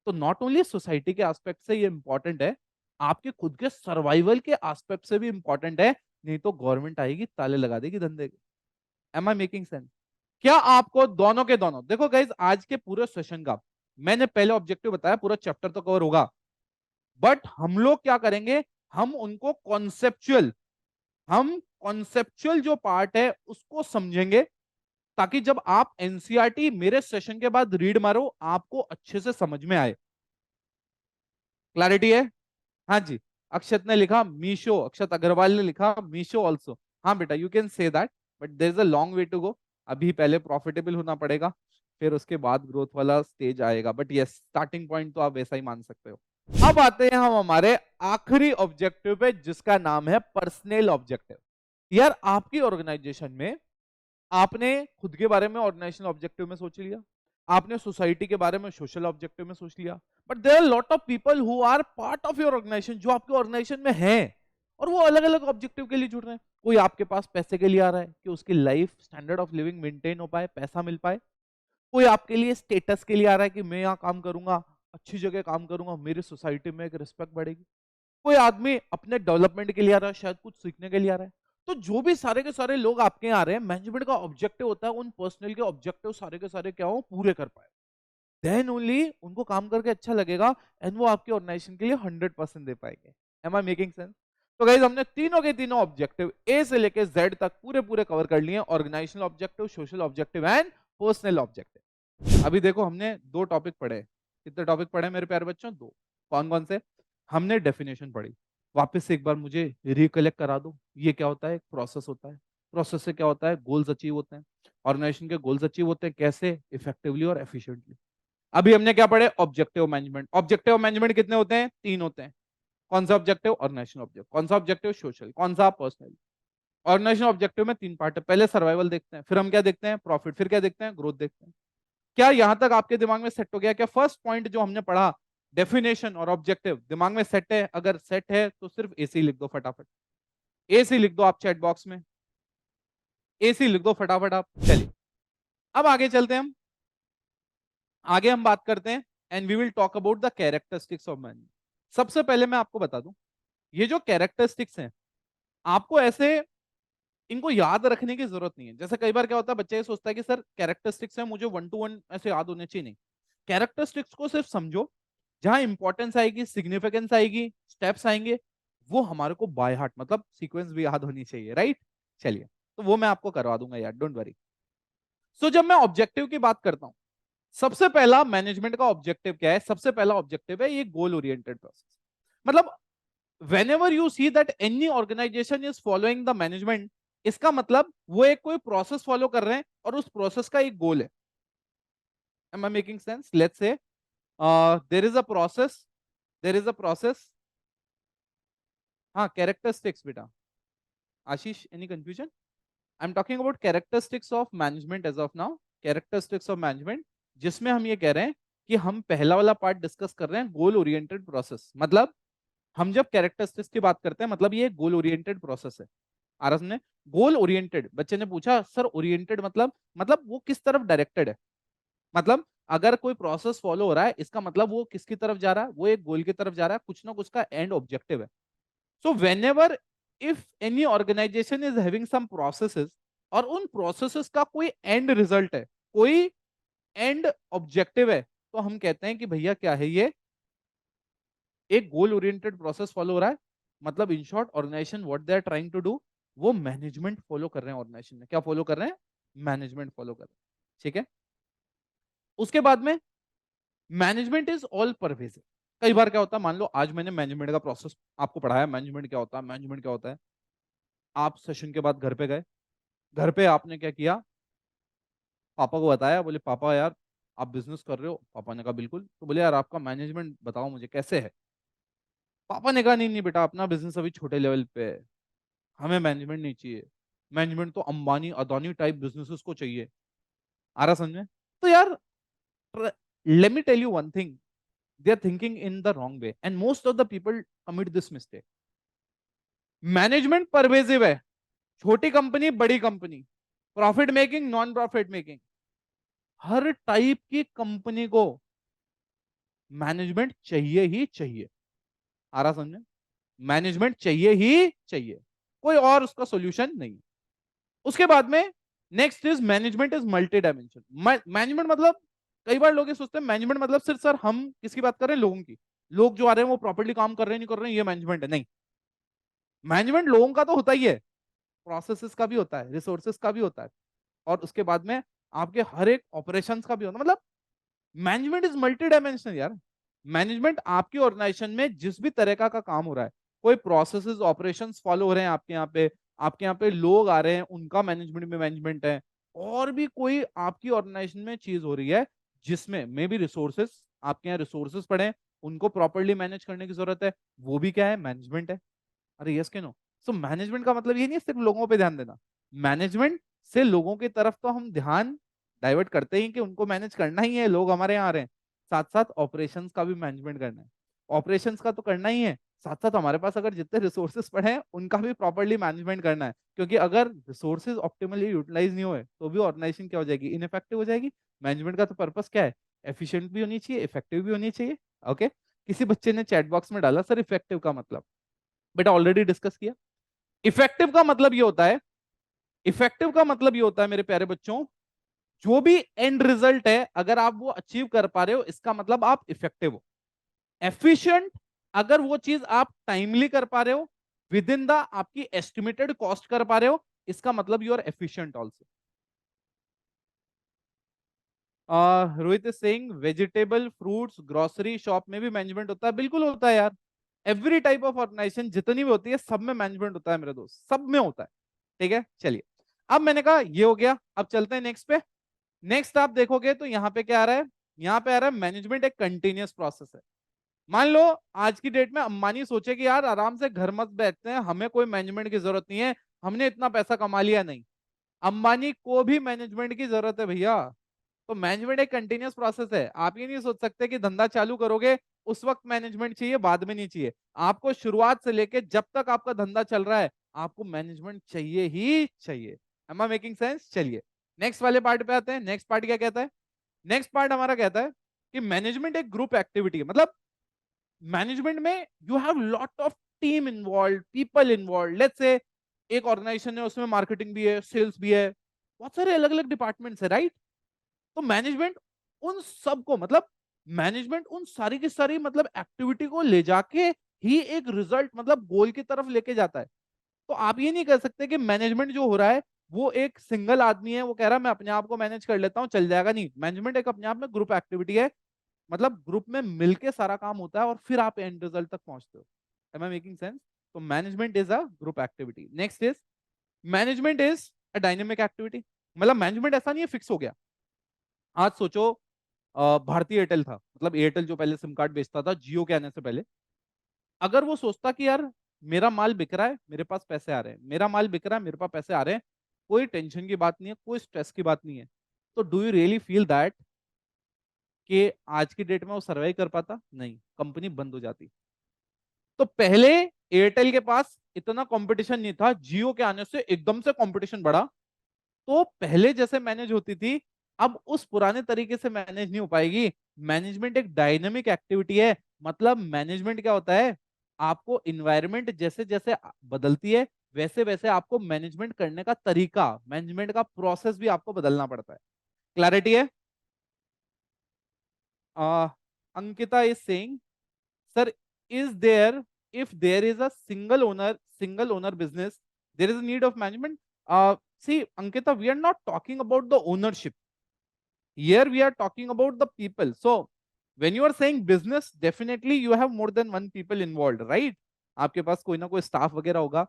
तो नॉट ओनली सोसाइटी के एस्पेक्ट से ये इंपॉर्टेंट है, आपके खुद के सर्वाइवल के एस्पेक्ट से भी इंपॉर्टेंट है। नहीं तो गवर्नमेंट आएगी ताले लगा देगी धंधे के। Am I making sense. क्या आपको दोनों के दोनों देखो गाइज, आज के पूरे सेशन का मैंने पहले ऑब्जेक्टिव बताया, पूरा चैप्टर तो कवर होगा, बट हम लोग क्या करेंगे, हम उनको कॉन्सेप्चुअल, हम कॉन्सेप्चुअल जो पार्ट है उसको समझेंगे, ताकि जब आप एनसीईआरटी मेरे सेशन के बाद रीड मारो आपको अच्छे से समझ में आए। क्लैरिटी है। हाँ जी। अक्षत ने लिखा मीशो, अक्षत अग्रवाल ने लिखा मीशो ऑल्सो। हाँ बेटा you can say that, but there is a long way to go. अभी पहले प्रॉफिटेबल होना पड़ेगा, फिर उसके बाद ग्रोथ वाला स्टेज आएगा, बट यस स्टार्टिंग पॉइंट तो आप वैसा ही मान सकते हो। अब आते हैं हम हमारे आखिरी ऑब्जेक्टिव पे, जिसका नाम है पर्सनल ऑब्जेक्टिव। यार आपकी ऑर्गेनाइजेशन में आपने खुद के बारे में ऑर्गेनाइजेशनल ऑब्जेक्टिव में सोच लिया, आपने सोसाइटी के बारे में सोशल ऑब्जेक्टिव में सोच लिया, but there are lot of people who are part of your organisation, जो आपके ऑर्गेनाइजेशन में हैं, और वो अलग अलग ऑब्जेक्टिव के लिए जुड़ रहे हैं। कोई आपके पास पैसे के लिए आ रहा है कि उसकी life standard of living maintain हो पाए, पैसा मिल पाए। कोई आपके लिए स्टेटस के लिए आ रहा है कि मैं यहाँ काम करूंगा, अच्छी जगह काम करूंगा, मेरी सोसाइटी में एक रिस्पेक्ट बढ़ेगी। कोई आदमी अपने डेवलपमेंट के लिए आ रहा है, शायद कुछ सीखने के लिए आ रहा है। तो जो भी सारे के सारे लोग आपके यहाँ आ रहे हैं, मैनेजमेंट का ऑब्जेक्टिव होता है उन पर्सनल के ऑब्जेक्टिव सारे के सारे क्या हो, पूरे कर पाए। देन ओनली उनको काम करके अच्छा लगेगा, एंड वो आपके ऑर्गेनाइजेशन के लिए 100% दे पाएंगे। Am I making sense. So guys हमने तीनों के तीनों ऑब्जेक्टिव ए से लेके जेड तक पूरे पूरे कवर कर लिए, organisational objective, social objective and personal objective. अभी देखो हमने दो टॉपिक पढ़े। कितने टॉपिक पढ़े मेरे प्यारे बच्चों, दो। कौन कौन से, हमने डेफिनेशन पढ़ी, वापस से एक बार मुझे रिकलेक्ट करा दो, ये क्या होता है, एक प्रोसेस होता है। प्रोसेस से क्या होता है, गोल्स अचीव होते हैं। ऑर्गेनाइजेशन के गोल्स अचीव होते हैं कैसे, इफेक्टिवली और एफिशिएंटली। अभी हमने क्या पढ़े, ऑब्जेक्टिव मैनेजमेंट। ऑब्जेक्टिव मैनेजमेंट कितने होते हैं, तीन होते हैं। कौन सा ऑब्जेक्टिव, ऑर्गेनाइजेशन ऑब्जेक्टिव, कौन सा ऑब्जेक्टिव, सोशल, कौन सा पर्सनल। ऑर्गेनाइजेशन ऑब्जेक्टिव में 3 पार्ट है, पहले सर्वाइवल देखते हैं, फिर हम क्या देखते हैं, प्रॉफिट, फिर क्या देखते हैं, ग्रोथ देखते हैं। क्या यहां तक आपके दिमाग में सेट हो गया? क्या फर्स्ट पॉइंट जो हमने पढ़ा, डेफिनेशन और ऑब्जेक्टिव, दिमाग में सेट है? अगर सेट है तो सिर्फ एसी लिख दो फटाफट, एसी लिख दो आप चैट बॉक्स में, एसी लिख दो फटाफट आप। चलिए अब आगे चलते हैं, हम आगे हम बात करते हैं and we will talk about the characteristics of man. सबसे पहले मैं आपको बता दूं, ये जो कैरेक्टरिस्टिक्स हैं, आपको ऐसे इनको याद रखने की जरूरत नहीं है। जैसे कई बार क्या होता है, बच्चा ये सोचता है कि सर कैरेक्टरिस्टिक्स है, मुझे 1 to 1 ऐसे याद होने चाहिए। नहीं, कैरेक्टरिस्टिक्स को सिर्फ समझो, जहां इंपॉर्टेंस आएगी, सिग्निफिकेंस आएगी, स्टेप्स आएंगे, वो हमारे को बाय हार्ट मतलब सीक्वेंस भी याद होनी चाहिए, राइट। चलिए, तो वो मैं आपको करवा दूंगा यार, डोंट वरी। सो जब मैं ऑब्जेक्टिव की बात करता हूं, सबसे पहला मैनेजमेंट का ऑब्जेक्टिव क्या है? सबसे पहला ऑब्जेक्टिव है ये गोल ओरिएंटेड प्रोसेस। मतलब whenever you see that any organization is following the management, इसका मतलब वो एक कोई प्रोसेस फॉलो कर रहे हैं और उस प्रोसेस का एक गोल है। Am I making sense? Let's say there is a process, there is a process। हाँ, कैरेक्टरिस्टिक्स बेटा, Ashish any confusion? I am talking about characteristics of management as of now, characteristics of management, जिसमें हम ये कह रहे हैं कि हम पहला वाला पार्ट डिस्कस कर रहे हैं, गोल ओरिएंटेड प्रोसेस। मतलब हम जब कैरेक्टरिस्टिक्स की बात करते हैं, मतलब ये गोल ओरिएंटेड प्रोसेस है। आरस ने गोल ओरिएंटेड, बच्चे ने पूछा सर ओरिएंटेड मतलब वो किस तरफ डायरेक्टेड है? मतलब अगर कोई प्रोसेस फॉलो हो रहा है, इसका मतलब वो किसकी तरफ जा रहा है? वो एक गोल की तरफ जा रहा है, कुछ ना कुछ का एंड ऑब्जेक्टिव है। So whenever if any organisation is having some processes और उन प्रोसेसेस का कोई एंड रिजल्ट है, कोई एंड ऑब्जेक्टिव है, तो हम कहते हैं कि भैया क्या है ये, एक गोल ओरिएंटेड प्रोसेस फॉलो हो रहा है। मतलब in short organisation what they are trying to do, वो मैनेजमेंट फॉलो कर रहे हैं। ऑर्गेनाइजेशन में क्या फॉलो कर रहे हैं? मैनेजमेंट फॉलो कर रहे हैं, ठीक है। उसके बाद में मैनेजमेंट इज ऑल परवेसिव। कई बार क्या होता है, मान लो आज मैंने मैनेजमेंट का प्रोसेस आपको पढ़ाया, मैनेजमेंट क्या होता है, मैनेजमेंट क्या होता है। आप सेशन के बाद घर पे गए, घर पे आपने क्या किया, पापा को बताया, बोले पापा यार आप बिजनेस कर रहे हो? पापा ने कहा बिल्कुल। तो बोले यार आपका मैनेजमेंट बताओ मुझे कैसे है। पापा ने कहा नहीं नहीं बेटा, अपना बिजनेस अभी छोटे लेवल पे है, हमें मैनेजमेंट नहीं चाहिए, मैनेजमेंट तो अंबानी अदानी टाइप बिजनेसेस को चाहिए। आ रहा समझ में? तो यार let me tell you one thing, they are thinking in the wrong way and most of the people commit this mistake. Management pervasive है, छोटी कंपनी बड़ी company, profit making non profit making, हर टाइप की कंपनी को मैनेजमेंट चाहिए ही चाहिए। आ रहा समझे? मैनेजमेंट चाहिए ही चाहिए, कोई और उसका सोल्यूशन नहीं। उसके बाद में next is management is multi dimension. Management मतलब कई बार लोग ये सोचते हैं मैनेजमेंट मतलब सिर्फ सर हम किसकी बात कर रहे हैं, लोगों की, लोग जो आ रहे हैं वो प्रॉपर्ली काम कर रहे हैं नहीं कर रहे हैं, ये मैनेजमेंट है? नहीं, मैनेजमेंट लोगों का तो होता ही है, प्रोसेसेस का भी होता है, रिसोर्सेस का भी होता है, और उसके बाद में आपके हर एक ऑपरेशंस का भी होता है। मतलब मैनेजमेंट इज मल्टी डायमेंशनल यार। मैनेजमेंट आपकी ऑर्गेनाइजेशन में जिस भी तरह का काम हो रहा है, कोई प्रोसेसेस ऑपरेशंस फॉलो हो रहे हैं आपके यहाँ पे, आपके यहाँ पे लोग आ रहे हैं उनका मैनेजमेंट में मैनेजमेंट है, और भी कोई आपकी ऑर्गेनाइजेशन में चीज हो रही है जिसमें मे बी रिसोर्सेस, आपके यहाँ रिसोर्सेस पड़े हैं, उनको प्रॉपरली मैनेज करने की जरूरत है, वो भी क्या है, मैनेजमेंट है। अरे यस के नो? सो मैनेजमेंट का मतलब ये नहीं है सिर्फ लोगों पे ध्यान देना। मैनेजमेंट से लोगों की तरफ तो हम ध्यान डाइवर्ट करते ही कि उनको मैनेज करना ही है, लोग हमारे यहाँ आ रहे हैं, साथ साथ ऑपरेशंस का भी मैनेजमेंट करना है। ऑपरेशंस का तो करना ही है, साथ साथ हमारे पास अगर जितने रिसोर्सेज पड़े हैं उनका भी प्रॉपरली मैनेजमेंट करना है, क्योंकि अगर रिसोर्सेज ऑप्टिमली यूटिलाइज नहीं हुए तो भी ऑर्गेनाइजेशन क्या हो जाएगी, इनफेक्टिव हो जाएगी। मैनेजमेंट का तो पर्पस क्या है, एफिशिएंट भी होनी चाहिए, इफेक्टिव भी होनी चाहिए। ओके, किसी बच्चे ने चैट बॉक्स में डाला सर इफेक्टिव का मतलब, बेटा ऑलरेडी डिस्कस किया। इफेक्टिव का मतलब ये होता है, इफेक्टिव का मतलब ये होता है मेरे प्यारे बच्चों, जो भी एंड रिजल्ट है अगर आप वो अचीव कर पा रहे हो, इसका मतलब आप इफेक्टिव हो। एफिशिएंट, अगर वो चीज आप टाइमली कर पा रहे हो, विद इन द आपकी एस्टिमेटेड कॉस्ट कर पा रहे हो, इसका मतलब you are efficient also. Rohit is saying vegetable fruits grocery shop में भी मैनेजमेंट होता है, बिल्कुल होता है यार। एवरी टाइप ऑफ ऑर्गेनाइजेशन जितनी भी होती है सब में मैनेजमेंट होता है मेरे दोस्त, सब में होता है। ठीक है, चलिए, अब मैंने कहा ये हो गया, अब चलते हैं नेक्स्ट पे। नेक्स्ट आप देखोगे तो यहाँ पे क्या आ रहा है, यहाँ पे आ रहा है मैनेजमेंट एक कंटिन्यूअस प्रोसेस है। मान लो आज की डेट में अंबानी सोचे कि यार आराम से घर मत बैठते हैं, हमें कोई मैनेजमेंट की जरूरत नहीं है, हमने इतना पैसा कमा लिया, नहीं। अंबानी को भी मैनेजमेंट की जरूरत है भैया। तो मैनेजमेंट एक कंटिन्यूअस प्रोसेस है। आप ये नहीं सोच सकते कि धंधा चालू करोगे उस वक्त मैनेजमेंट चाहिए, बाद में नहीं चाहिए। आपको शुरुआत से लेके जब तक आपका धंधा चल रहा है आपको मैनेजमेंट चाहिए ही चाहिए। Am I making sense? चलिए नेक्स्ट वाले पार्ट पे आते हैं। नेक्स्ट पार्ट क्या कहता है? नेक्स्ट पार्ट हमारा कहता है कि मैनेजमेंट एक ग्रुप एक्टिविटी है। मतलब मैनेजमेंट में you have lot of team involve, people involve. Let's say एक ऑर्गेनाइजेशन है, उसमें मार्केटिंग भी है, सेल्स भी है, बहुत सारे अलग अलग डिपार्टमेंट्स है, राइट? तो मैनेजमेंट उन सबको, मतलब मैनेजमेंट उन सारी की सारी मतलब एक्टिविटी को ले जाके ही एक रिजल्ट, मतलब गोल की तरफ लेके जाता है। तो आप ये नहीं कह सकते कि मैनेजमेंट जो हो रहा है वो एक सिंगल आदमी है, वो कह रहा है मैं अपने आप को मैनेज कर लेता हूं, चल जाएगा। नहीं, मैनेजमेंट एक अपने आप में ग्रुप एक्टिविटी है। मतलब ग्रुप में मिलके सारा काम होता है और फिर आप एंड रिजल्ट तक पहुंचते हो। Am I making sense? तो management is a group activity. Next is management is a dynamic activity. मतलब मैनेजमेंट ऐसा नहीं है फिक्स हो गया। आज सोचो भारतीय एयरटेल था, मतलब एयरटेल जो पहले सिम कार्ड बेचता था जियो के आने से पहले, अगर वो सोचता कि यार मेरा माल बिक रहा है, मेरे पास पैसे आ रहे हैं, मेरा माल बिक रहा है, मेरे पास पैसे आ रहे हैं, कोई टेंशन की बात नहीं है, कोई स्ट्रेस की बात नहीं है, तो do you really feel that कि आज की डेट में वो सर्वाइव कर पाता? नहीं, कंपनी बंद हो जाती। तो पहले एयरटेल के पास इतना कंपटीशन नहीं था, जियो के आने से एकदम से कंपटीशन बढ़ा, तो पहले जैसे मैनेज होती थी अब उस पुराने तरीके से मैनेज नहीं हो पाएगी। मैनेजमेंट एक डायनेमिक एक्टिविटी है। मतलब मैनेजमेंट क्या होता है, आपको इन्वायरमेंट जैसे जैसे बदलती है वैसे वैसे आपको मैनेजमेंट करने का तरीका, मैनेजमेंट का प्रोसेस भी आपको बदलना पड़ता है। क्लैरिटी है? uh, Ankita is saying sir, is there, if there is a single owner business, there is a need of management? See Ankita, we are not talking about the ownership here, we are talking about the people. So when you are saying business, definitely you have more than one people involved, right? आपके पास कोई ना कोई स्टाफ वगैरह होगा,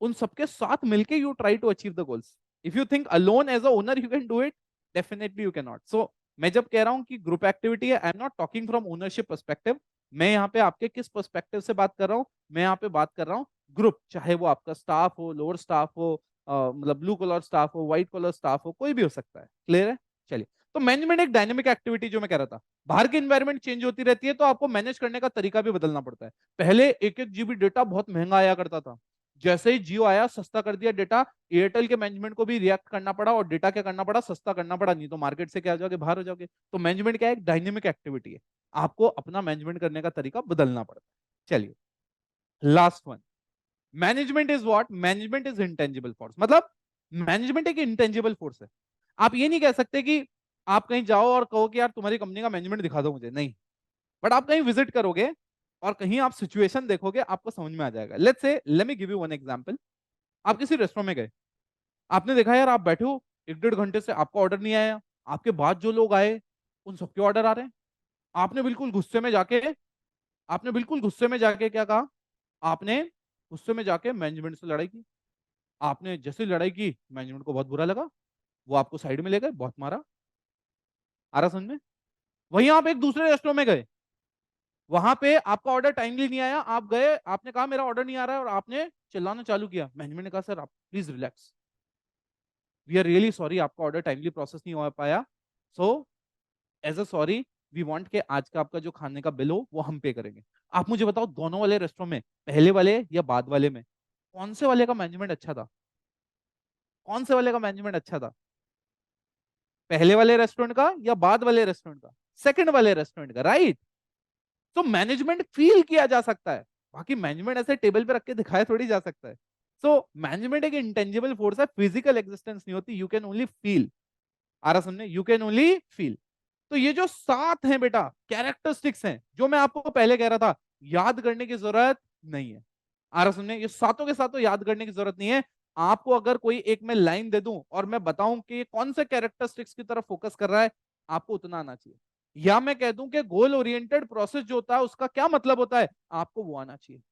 उन सबके साथ मिलके you try to achieve the goals. If you think alone as a owner you can do it, definitely you can not. So मैं जब कह रहा हूं कि ग्रुप एक्टिविटी है, I am not talking from ownership perspective. मैं यहाँ पे आपके किस पर्सपेक्टिव से बात कर रहा हूँ? मैं यहाँ पे बात कर रहा हूँ ग्रुप, चाहे वो आपका स्टाफ हो, लोअर स्टाफ हो, मतलब ब्लू कलर स्टाफ हो, व्हाइट कलर स्टाफ हो, कोई भी हो सकता है। क्लियर है? चलिए, तो मैनेजमेंट एक डायनेमिक एक्टिविटी, जो मैं कह रहा था, बाहर की एनवायरमेंट चेंज होती रहती है तो आपको मैनेज करने का तरीका भी बदलना पड़ता है। पहले 1-1 GB डेटा बहुत महंगा आया करता था, जैसे ही जियो आया सस्ता कर दिया डेटा, एयरटेल के मैनेजमेंट को भी रिएक्ट करना पड़ा और डेटा क्या करना पड़ा, सस्ता करना पड़ा, नहीं तो मार्केट से क्या हो जाओगे, बाहर हो जाओगे। तो मैनेजमेंट क्या है? एक डायनेमिक एक्टिविटी है, आपको अपना मैनेजमेंट करने का तरीका बदलना पड़ता है। चलिए last one, management is what? Management is intangible force. मतलब मैनेजमेंट एक इंटेंजिबल फोर्स है। आप ये नहीं कह सकते कि आप कहीं जाओ और कहो कि यार तुम्हारी कंपनी का मैनेजमेंट दिखा दो मुझे, नहीं। बट आप कहीं विजिट करोगे और कहीं आप सिचुएशन देखोगे, आपको समझ में आ जाएगा। Let's say, let me give you one example. आप किसी रेस्टोरेंट में गए, आपने देखा यार आप बैठे हो 1-1.5 घंटे से आपका ऑर्डर नहीं आया, आपके बाद जो लोग आए उन सबके ऑर्डर आ रहे हैं। आपने बिल्कुल गुस्से में जाके आपने बिल्कुल गुस्से में जाके क्या कहा? आपने गुस्से में जाके मैनेजमेंट से लड़ाई की। आपने जैसे लड़ाई की, मैनेजमेंट को बहुत बुरा लगा, वो आपको साइड में ले गए, बहुत मारा। आ रहा समझ में? वहीं आप एक दूसरे रेस्टोरेंट में गए, वहां पे आपका ऑर्डर टाइमली नहीं आया, आप गए, आपने कहा मेरा ऑर्डर नहीं आ रहा है और आपने चिल्लाना चालू किया। मैनेजमेंट ने कहा सर आप please relax, we are really sorry, आपका ऑर्डर टाइमली प्रोसेस नहीं हो पाया, so as a sorry we want के आज का आपका जो खाने का बिल हो वो हम पे करेंगे। आप मुझे बताओ दोनों वाले रेस्टोरेंट में, पहले वाले या बाद वाले में, कौन से वाले का मैनेजमेंट अच्छा था? कौन से वाले का मैनेजमेंट अच्छा था? पहले वाले रेस्टोरेंट का या बाद वाले रेस्टोरेंट का? सेकंड वाले रेस्टोरेंट का, राइट? तो मैनेजमेंट फील किया जा सकता है, बाकी मैनेजमेंट ऐसे टेबल पे रख के दिखाया थोड़ी जा सकता है। सो मैनेजमेंट एक इंटेंजिबल फोर्स है, फिजिकल एग्जिस्टेंस नहीं होती, यू कैन ओनली फील। आ रहा समझे? You can only feel. तो ये जो 7 हैं बेटा कैरेक्टरिस्टिक्स हैं, जो मैं आपको पहले कह रहा था, याद करने की जरूरत नहीं है। आ रहा समझे? ये सातों के सातों याद करने की जरूरत नहीं है। आपको अगर कोई एक मैं लाइन दे दूं और मैं बताऊं कि ये कौन से कैरेक्टरिस्टिक्स की तरफ फोकस कर रहा है, आपको उतना आना चाहिए। या मैं कह दूं कि गोल ओरिएंटेड प्रोसेस जो होता है उसका क्या मतलब होता है, आपको वो आना चाहिए।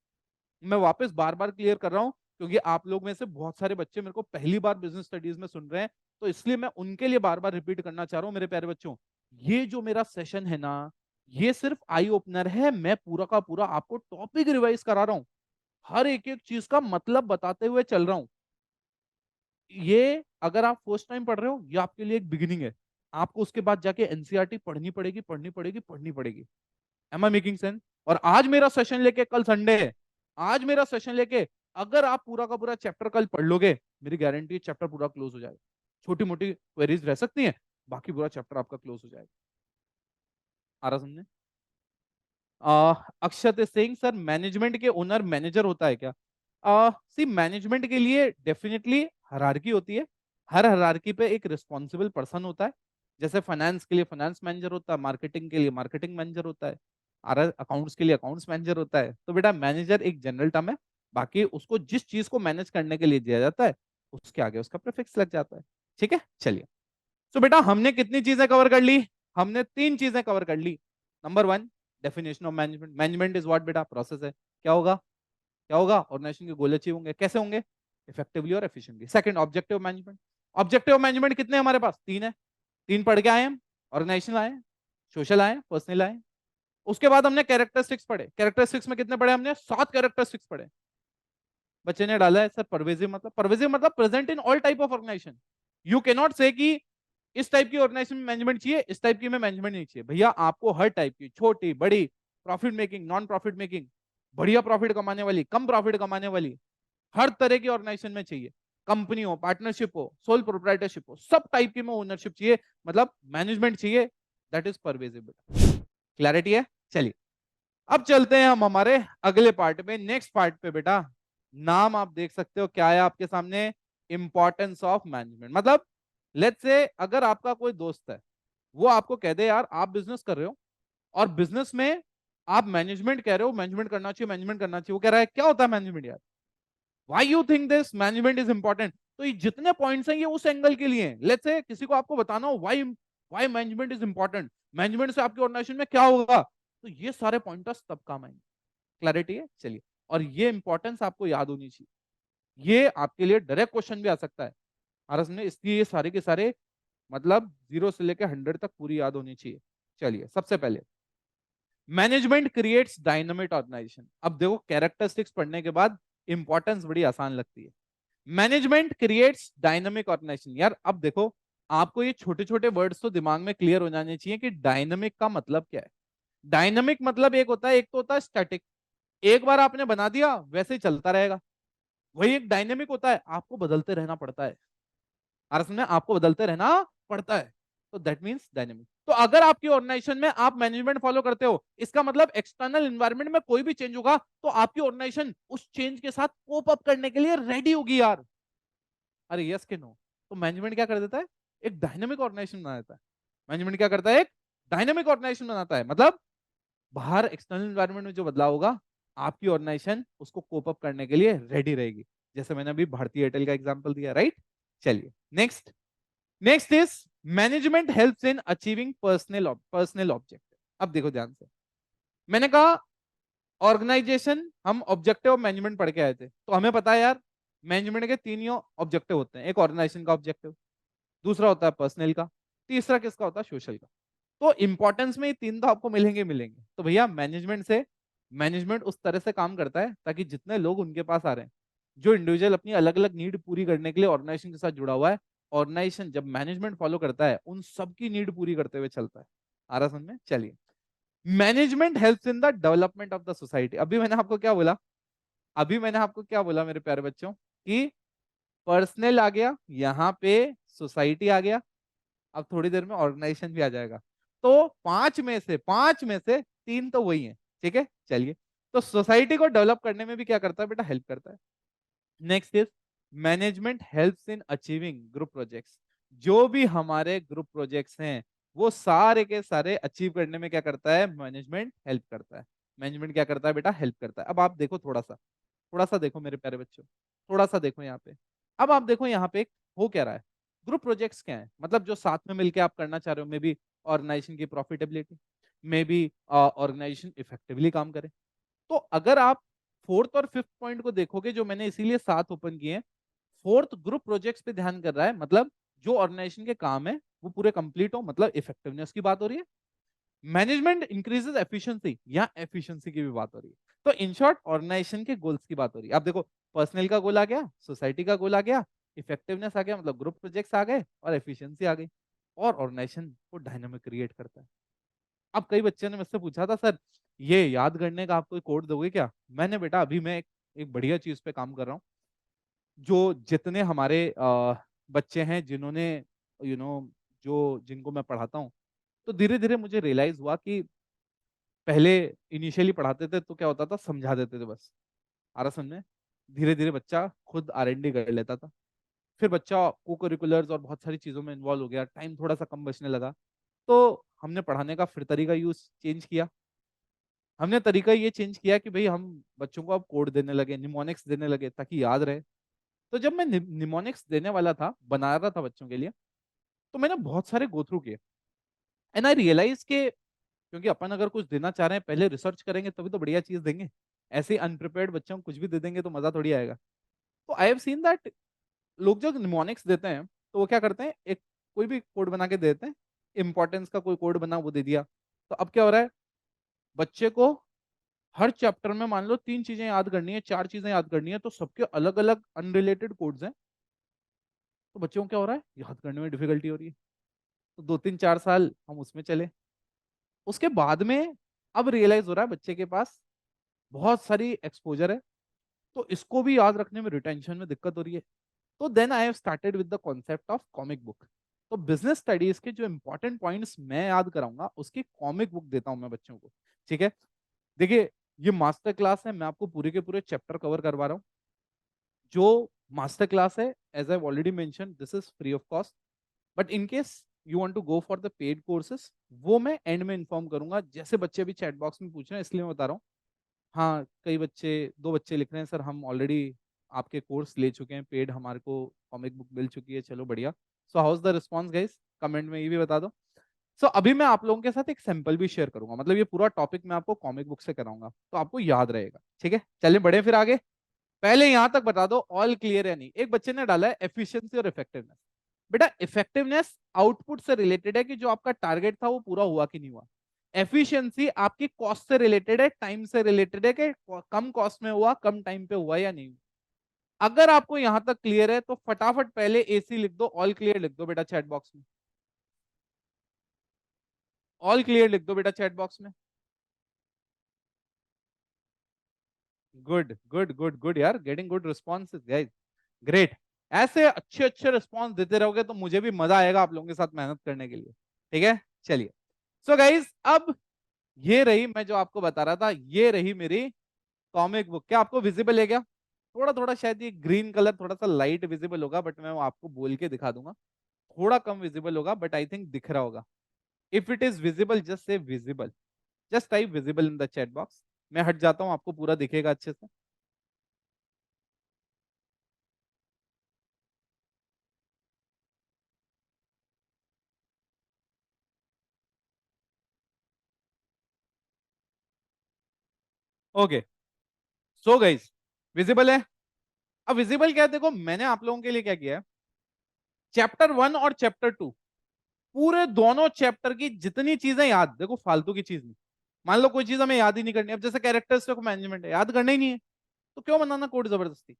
मैं वापस बार बार क्लियर कर रहा हूं क्योंकि आप लोग में से बहुत सारे बच्चे मेरे को पहली बार बिजनेस स्टडीज में सुन रहे हैं, तो इसलिए मैं उनके लिए बार बार रिपीट करना चाह रहा हूं। मेरे प्यारे बच्चों, ये जो मेरा सेशन है ना, ये सिर्फ आई ओपनर है। मैं पूरा का पूरा आपको टॉपिक रिवाइज करा रहा हूं, हर एक एक चीज का मतलब बताते हुए चल रहा हूं। ये अगर आप फर्स्ट टाइम पढ़ रहे हो, ये आपके लिए एक बिगिनिंग है। आपको उसके बाद जाके एनसीईआरटी पढ़नी पड़ेगी, पढ़नी पड़ेगी, पढ़नी पड़ेगी। Am I making sense? और आज मेरा सेशन लेके, कल संडे है, आज मेरा सेशन लेके अगर आप पूरा का पूरा चैप्टर कल पढ़ लोगे, मेरी गारंटी है चैप्टर पूरा क्लोज हो जाएगा। छोटी मोटी क्वेरीज रह सकती हैं, बाकी पूरा चैप्टर आपका क्लोज हो जाएगा। आ रहा समझे? अक्षत सिंह सर, मैनेजमेंट के ओनर मैनेजर होता है क्या? सी, मैनेजमेंट के लिए डेफिनेटली हायरार्की होती है। हर हायरार्की पे एक रिस्पॉन्सिबल पर्सन होता है। जैसे फाइनेंस के लिए फाइनेंस मैनेजर होता है, मार्केटिंग के लिए मार्केटिंग मैनेजर होता है, अकाउंट्स के लिए अकाउंट्स मैनेजर होता है। तो बेटा मैनेजर एक जनरल टर्म है, बाकी उसको जिस चीज को मैनेज करने के लिए दिया जाता है उसके आगे उसका प्रीफिक्स लग जाता है। ठीक है, चलिए। तो बेटा हमने कितनी चीजें कवर कर ली? हमने तीन चीजें कवर कर ली। Number one, definition of management. Management is what बेटा? प्रोसेस है। क्या होगा? क्या होगा? ऑर्गेनाइजेशन के गोल अचीव होंगे। कैसे होंगे? इफेक्टिवली और efficiently. Second, objective management. Objective management कितने हमारे पास? तीन है। तीन पढ़ के आए हम। ऑर्गेनाइजेशन आए, सोशल आए, पर्सनल आए। उसके बाद हमने कैरेक्टरिस्टिक्स पढ़े। कैरेक्टरिस्टिक्स में कितने पढ़े हमने? 7 कैरेक्टरिस्टिक्स पढ़े। बच्चे ने डाला है सर परवेजिव मतलब? परवेजिव मतलब present in all type of organisation. You can not say कि इस टाइप की ऑर्गेनाइजेशन में मैनेजमेंट चाहिए, इस टाइप की में मैनेजमेंट नहीं चाहिए। भैया आपको हर टाइप की, छोटी बड़ी, profit making, non profit making, बढ़िया प्रॉफिट कमाने वाली, कम प्रॉफिट कमाने वाली, हर तरह की ऑर्गेनाइजेशन में चाहिए। कंपनी हो, पार्टनरशिप हो, सोल प्रोप्राइटरशिप हो, सब टाइप की में ओनरशिप चाहिए, मतलब मैनेजमेंट चाहिए। That is pervasive. क्लैरिटी है? चलिए, अब चलते हैं हम हमारे अगले पार्ट पे, नेक्स्ट पार्ट पे। बेटा नाम आप देख सकते हो क्या है आपके सामने? Importance of management. मतलब लेट्स से अगर आपका कोई दोस्त है, वो आपको कह दे यार आप बिजनेस कर रहे हो और बिजनेस में आप मैनेजमेंट कह रहे हो, मैनेजमेंट करना चाहिए, मैनेजमेंट करना चाहिए। वो कह रहा है क्या होता है मैनेजमेंट यार? Why you think this management is important? तो ये जितने पॉइंट्स हैं ये उस एंगल के लिए हैं। लेट्स से किसी को आपको बताना हो why why management is important, management से आपकी ऑर्गेनाइजेशन में क्या होगा, तो ये सारे पॉइंटर्स तब काम आएंगे। क्लैरिटी है? चलिए। और ये इंपॉर्टेंस आपको याद होनी चाहिए। ये आपके लिए डायरेक्ट क्वेश्चन भी आ सकता है। और इसमें इसलिए ये सारे के सारे मतलब 0 से लेकर 100 तक पूरी याद होनी चाहिए। चलिए, सबसे पहले मैनेजमेंट क्रिएट्स डायनामिक ऑर्गेनाइजेशन। अब देखो कैरेक्टरिस्टिक्स पढ़ने के बाद इंपॉर्टेंस बड़ी आसान लगती है। Management creates dynamic organisation. यार अब देखो, आपको ये छोटे छोटे वर्ड्स तो दिमाग में क्लियर हो जाने चाहिए कि डायनामिक का मतलब क्या है। डायनामिक मतलब एक होता है, एक तो होता है स्टैटिक, एक बार आपने बना दिया वैसे ही चलता रहेगा। वही एक डायनेमिक होता है, आपको बदलते रहना पड़ता है। और इसमें आपको बदलते रहना पड़ता है, तो दैट मींस डायनेमिक। तो अगर आपकी ऑर्गेनाइजेशन में आप मैनेजमेंट फॉलो करते हो, इसका मतलब एक्सटर्नल एनवायरनमेंट में कोई भी चेंज होगा तो आपकी ऑर्गेनाइजेशन उस चेंज के साथ कोप अप करने के लिए रेडी होगी यार। अरे यस के नो? तो मैनेजमेंट क्या कर देता है? एक डायनेमिक ऑर्गेनाइजेशन बना देता है। मैनेजमेंट क्या करता है? एक डायनेमिक ऑर्गेनाइजेशन बनाता है। मतलब बाहर एक्सटर्नल एनवायरनमेंट में जो बदलाव होगा, आपकी ऑर्गेनाइजेशन उसको कोप अप करने के लिए रेडी रहेगी। जैसे मैंने अभी भारतीय एयरटेल का एग्जांपल दिया, राइट? चलिए next. Next is management helps in achieving personal objective. अब देखो ध्यान से, मैंने कहा ऑर्गेनाइजेशन, हम ऑब्जेक्टिव ऑफ मैनेजमेंट पढ़ के आए थे, तो हमें पता है यार मैनेजमेंट के तीन ही ऑब्जेक्टिव होते हैं। एक ऑर्गेनाइजेशन का ऑब्जेक्टिव, दूसरा होता है पर्सनल का, तीसरा किसका होता है? सोशल का। तो इंपॉर्टेंस में ये तीन तो आपको मिलेंगे मिलेंगे। तो भैया मैनेजमेंट से, मैनेजमेंट उस तरह से काम करता है ताकि जितने लोग उनके पास आ रहे हैं, जो इंडिविजुअल अपनी अलग अलग नीड पूरी करने के लिए ऑर्गेनाइजेशन के साथ जुड़ा हुआ है, ऑर्गेनाइजेशन जब मैनेजमेंट फॉलो करता है उन सबकी नीड पूरी करते हुए चलता है। आ रहा समझ में? चलिए, management helps in the development of the society. अभी मैंने आपको क्या बोला? अभी मैंने आपको क्या बोला मेरे प्यारे बच्चों? कि पर्सनल आ गया, यहाँ पे सोसाइटी आ गया, अब थोड़ी देर में ऑर्गेनाइजेशन भी आ जाएगा। तो पांच में से तीन तो वही है। ठीक है, चलिए। तो सोसाइटी को डेवलप करने में भी क्या करता है बेटा? हेल्प करता है। Next is management helps in achieving group projects. जो भी हमारे ग्रुप प्रोजेक्ट्स हैं वो सारे के सारे अचीव करने में क्या करता है? मैनेजमेंट हेल्प करता है। मैनेजमेंट क्या करता है बेटा? हेल्प करता है। अब आप देखो, थोड़ा सा देखो मेरे प्यारे बच्चों, थोड़ा सा देखो यहाँ पे। अब आप देखो यहाँ पे हो क्या रहा है। ग्रुप प्रोजेक्ट्स क्या है? मतलब जो साथ में मिलकर आप करना चाह रहे हो, मे बी ऑर्गेनाइजेशन की profitability, maybe organisation effectively काम करे। तो अगर आप फोर्थ और फिफ्थ पॉइंट को देखोगे, जो मैंने इसीलिए साथ ओपन किए हैं, फोर्थ ग्रुप प्रोजेक्ट्स पे ध्यान कर रहा है, मतलब जो ऑर्गेनाइजेशन के काम है वो पूरे कंप्लीट हो, मतलब इफेक्टिवनेस की बात हो रही है। मैनेजमेंट इंक्रीजेस एफिशिएंसी, या एफिशिएंसी की भी बात हो रही है। तो इन शॉर्ट ऑर्गेनाइजेशन के गोल्स की बात हो रही है। आप देखो, पर्सनल का गोल आ गया, सोसाइटी का गोल आ गया, इफेक्टिवनेस आ गया, मतलब ग्रुप प्रोजेक्ट्स आ गए और एफिशिएंसी आ गई, और ऑर्गेनाइजेशन को डायनामिक क्रिएट करता है। अब कई बच्चे ने मुझसे पूछा था, सर ये याद करने का आप कोई कोड दोगे क्या? मैंने बेटा अभी मैं एक बढ़िया चीज पे काम कर रहा हूँ, जो जितने हमारे बच्चे हैं जिन्होंने जो जिनको मैं पढ़ाता हूँ, तो धीरे धीरे मुझे रियलाइज हुआ कि पहले इनिशियली पढ़ाते थे तो क्या होता था, समझा देते थे बस, आ रहा समझ में। धीरे धीरे बच्चा खुद R&D कर लेता था, फिर बच्चा को करिकुलर्स और बहुत सारी चीजों में इन्वॉल्व हो गया, टाइम थोड़ा सा कम बचने लगा, तो हमने पढ़ाने का फिर तरीका यूज चेंज किया। हमने तरीका ये चेंज किया कि भाई हम बच्चों को अब कोड देने लगे, निमोनिक्स देने लगे ताकि याद रहे। तो जब मैं निमोनिक्स देने वाला था, बना रहा था बच्चों के लिए, तो मैंने बहुत सारे गो थ्रू किए, एंड आई रियलाइज के क्योंकि अपन अगर कुछ देना चाह रहे हैं पहले रिसर्च करेंगे तभी तो बढ़िया चीज देंगे। ऐसे अनप्रिपेयर्ड बच्चों को कुछ भी दे देंगे तो मजा थोड़ी आएगा। तो आई हैव सीन दैट लोग जो निमोनिक्स देते हैं तो वो क्या करते हैं, एक कोई भी कोड बना के दे देते हैं, इंपॉर्टेंस का कोई कोड बना वो दे दिया। तो अब क्या हो रहा है, बच्चे को हर चैप्टर में मान लो 3 चीजें याद करनी है, 4 चीजें याद करनी है, तो सबके अलग अलग अनरिलेटेड कोड्स हैं। तो बच्चों को क्या हो रहा है, याद करने में डिफिकल्टी हो रही है। तो 2 3 4 साल हम उसमें चले, उसके बाद में अब रियलाइज हो रहा है बच्चे के पास बहुत सारी एक्सपोजर है, तो इसको भी याद रखने में, रिटेंशन में दिक्कत हो रही है। तो then I have started with the concept of comic book. तो बिजनेस स्टडीज के जो इंपॉर्टेंट पॉइंट्स मैं याद कराऊंगा उसकी कॉमिक बुक देता हूं मैं बच्चों को। ठीक है, देखिए ये मास्टर क्लास है, मैं आपको पूरे के पूरे चैप्टर कवर करवा रहा हूँ। जो मास्टर क्लास है, as I already mention, this is free of cost, but in case you want to go for the paid courses, वो मैं एंड में इन्फॉर्म करूंगा। जैसे बच्चे भी चैट बॉक्स में पूछ रहे हैं इसलिए मैं बता रहा हूँ। हाँ, कई बच्चे, 2 बच्चे लिख रहे हैं, सर हम ऑलरेडी आपके कोर्स ले चुके हैं पेड, हमारे को कॉमिक बुक मिल चुकी है, चलो बढ़िया। So how is the response guys, comment में ये भी बता दो। सो अभी मैं आप लोगों के साथ एक सैंपल भी शेयर करूंगा, मतलब ये पूरा टॉपिक मैं आपको कॉमिक बुक से कराऊंगा तो आपको याद रहेगा। ठीक है, चलिए बढ़े फिर आगे। पहले यहां तक बता दो ऑल क्लियर है नहीं। एक बच्चे ने डाला है एफिशिएंसी और इफेक्टिवनेस। बेटा इफेक्टिवनेस आउटपुट से रिलेटेड है कि जो आपका टारगेट था वो पूरा हुआ कि नहीं हुआ। एफिशिएंसी आपकी कॉस्ट से रिलेटेड है, टाइम से रिलेटेड है कि कम कॉस्ट में हुआ, कम टाइम पे हुआ या नहीं। अगर आपको यहां तक क्लियर है तो फटाफट पहले AC लिख दो, ऑल क्लियर लिख दो बेटा चैट बॉक्स में। ऑल क्लियर लिख दो बेटा चैट बॉक्स में। गुड गुड गुड गुड यार, getting good responses guys, great. ऐसे अच्छे अच्छे रिस्पॉन्स देते रहोगे तो मुझे भी मजा आएगा आप लोगों के साथ मेहनत करने के लिए। ठीक है, चलिए। सो गाइस अब ये रही, मैं जो आपको बता रहा था, ये रही मेरी कॉमिक बुक। क्या आपको विजिबल है क्या? थोड़ा थोड़ा शायद ये ग्रीन कलर थोड़ा सा लाइट विजिबल होगा, बट मैं वो आपको बोल के दिखा दूंगा। थोड़ा कम विजिबल होगा बट आई थिंक दिख रहा होगा। If it is visible just say visible, just type visible in the chat box. मैं हट जाता हूं, आपको पूरा दिखेगा अच्छे से। ओके, सो गाइस विजिबल है। अब विजिबल क्या है, देखो मैंने आप लोगों के लिए क्या किया है, चैप्टर 1 और चैप्टर 2, पूरे दोनों चैप्टर की जितनी चीजें याद, देखो फालतू की चीज नहीं। मान लो कोई चीज हमें याद ही नहीं करनी, अब जैसे कैरेक्टर्स ऑफ मैनेजमेंट है, याद करना ही नहीं है, तो क्यों बनाना कोड जबरदस्ती।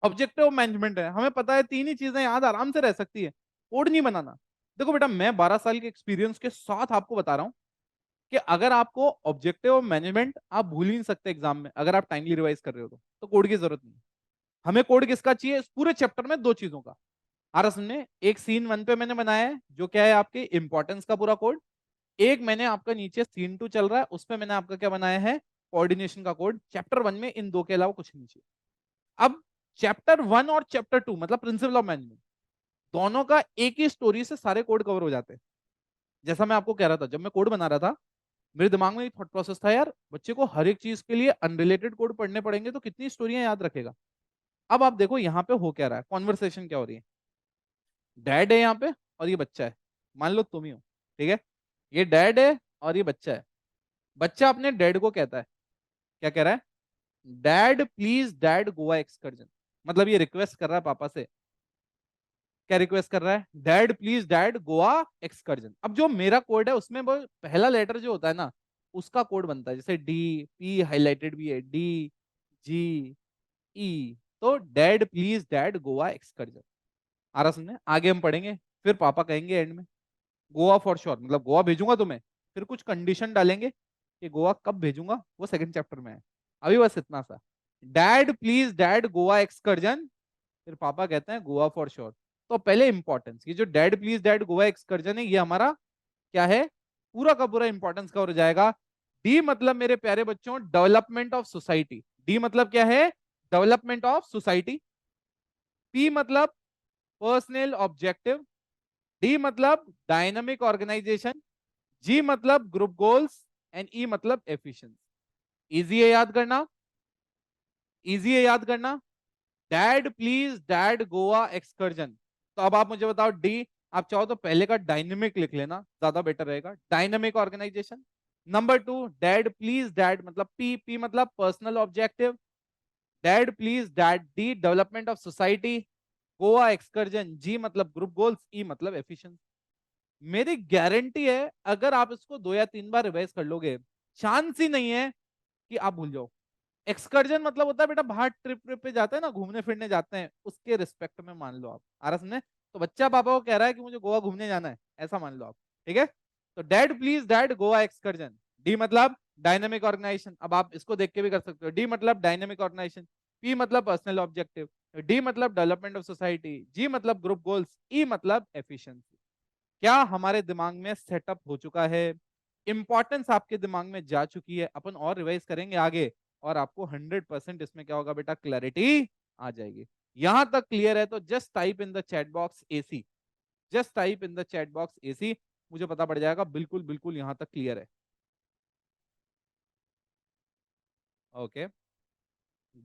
ऑब्जेक्टिव मैनेजमेंट है, हमें पता है 3 ही चीजें याद आराम से रह सकती है, कोड नहीं बनाना। देखो बेटा मैं 12 साल के एक्सपीरियंस के साथ आपको बता रहा हूं कि अगर आपको ऑब्जेक्टिव मैनेजमेंट आप भूल ही नहीं सकते एग्जाम में, अगर आप टाइमली रिवाइज कर रहे हो तो कोड की जरूरत नहीं है। हमें कोड किसका चाहिए, इस पूरे चैप्टर में 2 चीजों का। आ रहा समझे, एक सीन 1 पे मैंने बनाया है जो क्या है आपके इंपॉर्टेंस का पूरा कोड, एक मैंने आपका नीचे सीन 2 चल रहा है उस पे मैंने आपका क्या बनाया है, कोऑर्डिनेशन का कोड। चैप्टर 1 में इन दो के अलावा कुछ नहीं चाहिए। अब चैप्टर 1 और चैप्टर 2 मतलब प्रिंसिपल ऑफ मैनेजमेंट, दोनों का एक ही स्टोरी से सारे कोड कवर हो जाते हैं। जैसा मैं आपको कह रहा था, जब मैं कोड बना रहा था मेरे दिमाग में एक थॉट प्रोसेस था, यार बच्चे को हर एक चीज के लिए अनरिलेटेड कोड पढ़ने पड़ेंगे तो कितनी स्टोरियां याद रखेगा। अब आप देखो यहाँ पे हो क्या रहा है, कॉन्वर्सेशन क्या हो रही है। डैड है यहाँ पे और ये बच्चा है, मान लो तुम ही हो। ठीक है, ये डैड है और ये बच्चा है। बच्चा अपने डैड को कहता है, क्या कह रहा है, dad please dad Goa excursion. मतलब ये रिक्वेस्ट कर रहा है पापा से, क्या रिक्वेस्ट कर रहा है, dad please dad Goa excursion. अब जो मेरा कोड है उसमें वो पहला लेटर जो होता है ना उसका कोड बनता है, जैसे D, P हाईलाइटेड भी है, D, G, E, तो dad please dad Goa excursion. आ रहा सुनने, आगे हम पढ़ेंगे, फिर पापा कहेंगे एंड में गोवा फॉर श्योर, मतलब गोवा भेजूंगा तुम्हें, फिर कुछ कंडीशन डालेंगे कि गोवा कब भेजूंगा, वो सेकंड चैप्टर में है। अभी बस इतना सा, dad please dad Goa excursion, फिर पापा कहते हैं गोवा फॉर श्योर। तो पहले इंपॉर्टेंस, ये जो dad please dad Goa excursion है, ये हमारा क्या है, पूरा का पूरा इंपॉर्टेंस कवर हो जाएगा। डी मतलब मेरे प्यारे बच्चों डेवलपमेंट ऑफ सोसाइटी, डी मतलब क्या है, डेवलपमेंट ऑफ सोसाइटी। पी मतलब पर्सनल ऑब्जेक्टिव, डी मतलब डायनामिक ऑर्गेनाइजेशन, जी मतलब ग्रुप गोल्स, एंड ई मतलब एफिशिएंसी। इजी है याद करना, इजी है याद करना। Dad please dad Goa excursion. तो अब आप मुझे बताओ डी, आप चाहो तो पहले का डायनेमिक लिख लेना, ज्यादा बेटर रहेगा, dynamic organisation. Number two dad please dad मतलब पी, पी मतलब personal objective, dad please dad, D development of society, Goa excursion, G मतलब ग्रुप गोल्स, ई मतलब एफिशिएंसी। मेरी गारंटी है अगर आप इसको 2 या 3 बार रिवाइज कर लोगे, चांस ही नहीं है कि आप भूल जाओ। एक्सकर्जन मतलब होता है बेटा बाहर ट्रिप ट्रिप पे जाते हैं ना, घूमने फिरने जाते हैं, उसके रिस्पेक्ट में मान लो आप, आ रहा समझे। तो बच्चा पापा को कह रहा है कि मुझे गोवा घूमने जाना है, ऐसा मान लो आप, ठीक है। तो dad please dad Goa excursion, D मतलब डायनेमिक ऑर्गेनाइजेशन, अब आप इसको देख के भी कर सकते हो, डी मतलब डायनेमिक ऑर्गेनाइजेशन, पी मतलब पर्सनल ऑब्जेक्टिव, डी मतलब डेवलपमेंट ऑफ सोसाइटी, जी मतलब ग्रुप गोल्स, ई मतलब एफिशिएंसी। क्या हमारे दिमाग में सेटअप हो चुका है, इंपॉर्टेंस आपके दिमाग में जा चुकी है, अपन और रिवाइज करेंगे आगे, और आपको 100% इसमें क्या होगा बेटा, क्लैरिटी आ जाएगी। यहां तक क्लियर है तो just type in the chat box AC, just type in the chat box AC, मुझे पता पड़ जाएगा बिल्कुल बिल्कुल यहां तक क्लियर है। Okay,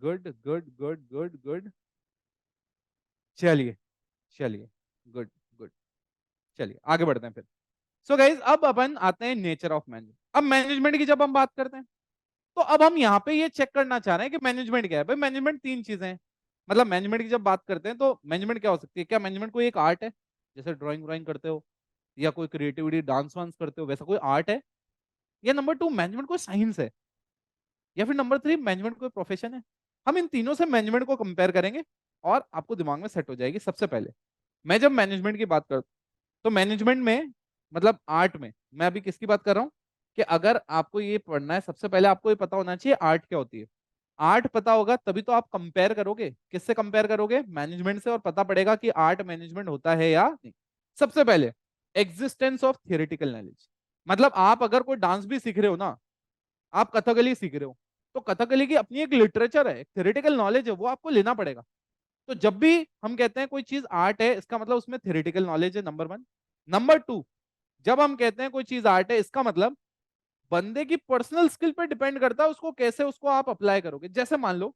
good good good good good, चलिए चलिए, गुड गुड, चलिए आगे बढ़ते हैं फिर। सो गाइज अब अपन आते हैं नेचर ऑफ मैनेजमेंट। अब मैनेजमेंट की जब हम बात करते हैं, तो अब हम यहाँ पे ये चेक करना चाह रहे हैं कि मैनेजमेंट क्या है। भाई मैनेजमेंट 3 चीजें हैं, मतलब मैनेजमेंट की जब बात करते हैं तो मैनेजमेंट क्या हो सकती है, क्या मैनेजमेंट कोई एक आर्ट है, जैसे ड्राइंग व्राइंग करते हो, या कोई क्रिएटिविटी डांस वांस करते हो, वैसा कोई आर्ट है, या नंबर 2 मैनेजमेंट कोई साइंस है, या फिर नंबर 3 मैनेजमेंट कोई प्रोफेशन है। हम इन तीनों से मैनेजमेंट को कंपेयर करेंगे और आपको दिमाग में सेट हो जाएगी। सबसे पहले मैं जब मैनेजमेंट की बात करता हूँ, तो मैनेजमेंट में मतलब आर्ट में, मैं अभी किसकी बात कर रहा हूँ, कि अगर आपको ये पढ़ना है, सबसे पहले आपको ये पता होना चाहिए आर्ट क्या होती है। आर्ट पता होगा तभी तो आप कंपेयर करोगे, किससे कंपेयर करोगे, मैनेजमेंट से, और पता पड़ेगा कि आर्ट मैनेजमेंट होता है या नहीं। सबसे पहले एग्जिस्टेंस ऑफ थियोरेटिकल नॉलेज, मतलब आप अगर कोई डांस भी सीख रहे हो ना, आप कथकली सीख रहे हो, तो कथकली की अपनी एक लिटरेचर है, एक थियोरेटिकल नॉलेज है, वो आपको लेना पड़ेगा। तो जब भी हम कहते हैं कोई चीज आर्ट है, इसका मतलब उसमें थियोरेटिकल नॉलेज है, नंबर 1। नंबर 2, जब हम कहते हैं कोई चीज आर्ट है, इसका मतलब बंदे की पर्सनल स्किल पे डिपेंड करता है उसको कैसे उसको आप अप्लाई करोगे। जैसे मान लो